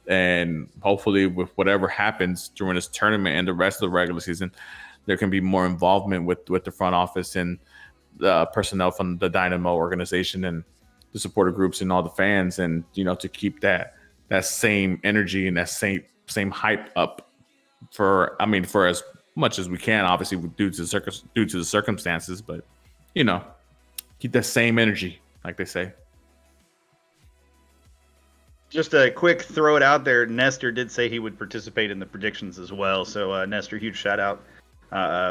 and hopefully with whatever happens during this tournament and the rest of the regular season, there can be more involvement with the front office and the personnel from the Dynamo organization and the supporter groups and all the fans, and to keep that same energy and that same hype up for as much as we can, obviously due to the circumstances, but keep that same energy, like they say. Just a quick throw it out there. Nestor did say he would participate in the predictions as well. So, Nestor, huge shout out.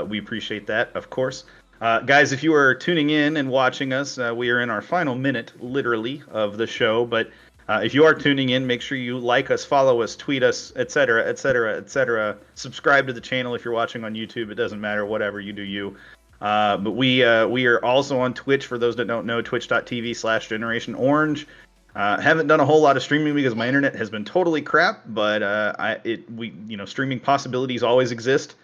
We appreciate that, of course. Guys, if you are tuning in and watching us, we are in our final minute, literally, of the show. But if you are tuning in, make sure you like us, follow us, tweet us, etc., etc., etc. Subscribe to the channel if you're watching on YouTube. It doesn't matter, whatever you do, you. But we are also on Twitch. For those that don't know, twitch.tv/GenerationOrange. Haven't done a whole lot of streaming because my internet has been totally crap, but streaming possibilities always exist.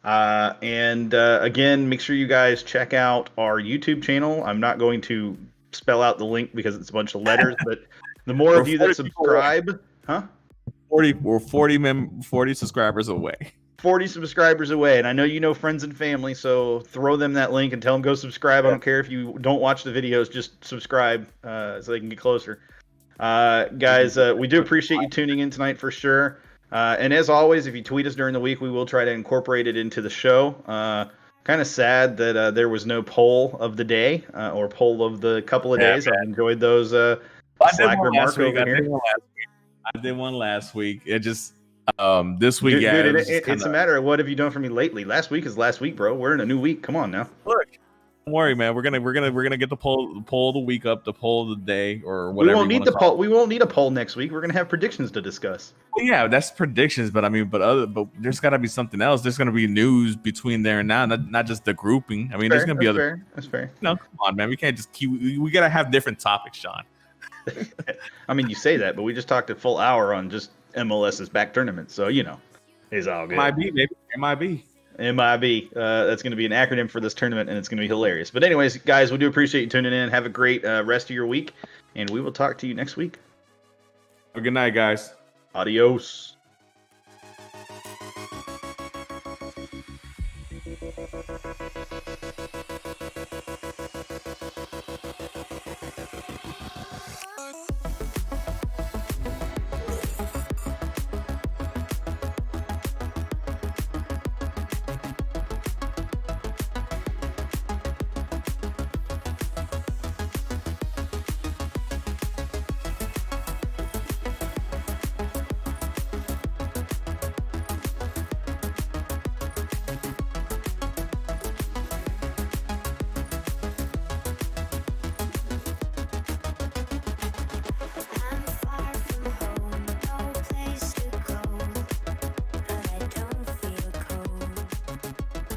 Again, make sure you guys check out our YouTube channel. I'm not going to spell out the link because it's a bunch of letters, but the more of you that subscribe, we're 40 subscribers away. 40 subscribers away, and I know you know friends and family, so throw them that link and tell them go subscribe. I don't care if you don't watch the videos, just subscribe so they can get closer. Guys, we do appreciate you tuning in tonight for sure. And as always, if you tweet us during the week, we will try to incorporate it into the show. Kind of sad that there was no poll of the day or poll of the couple of days. I enjoyed those. Slack remark over here. I did one last week. It just this week, dude, it's a matter of what have you done for me lately. Last week is last week, bro. We're in a new week. Come on now. Look. Don't worry, man. We're gonna get the poll of the week up, the poll of the day, or whatever. We won't need the poll. We won't need a poll next week. We're gonna have predictions to discuss. Well, yeah, that's predictions, but but there's got to be something else. There's gonna be news between there and now, not just the grouping. I mean, there's gonna be other. That's fair. No, come on, man. We can't just keep. We gotta have different topics, Sean. I mean, you say that, but we just talked a full hour on just MLS's back tournament, so it's all good. Might be, maybe MIB. MIB. That's going to be an acronym for this tournament, and it's going to be hilarious. But anyways, guys, we do appreciate you tuning in. Have a great rest of your week, and we will talk to you next week. Have a good night, guys. Adios.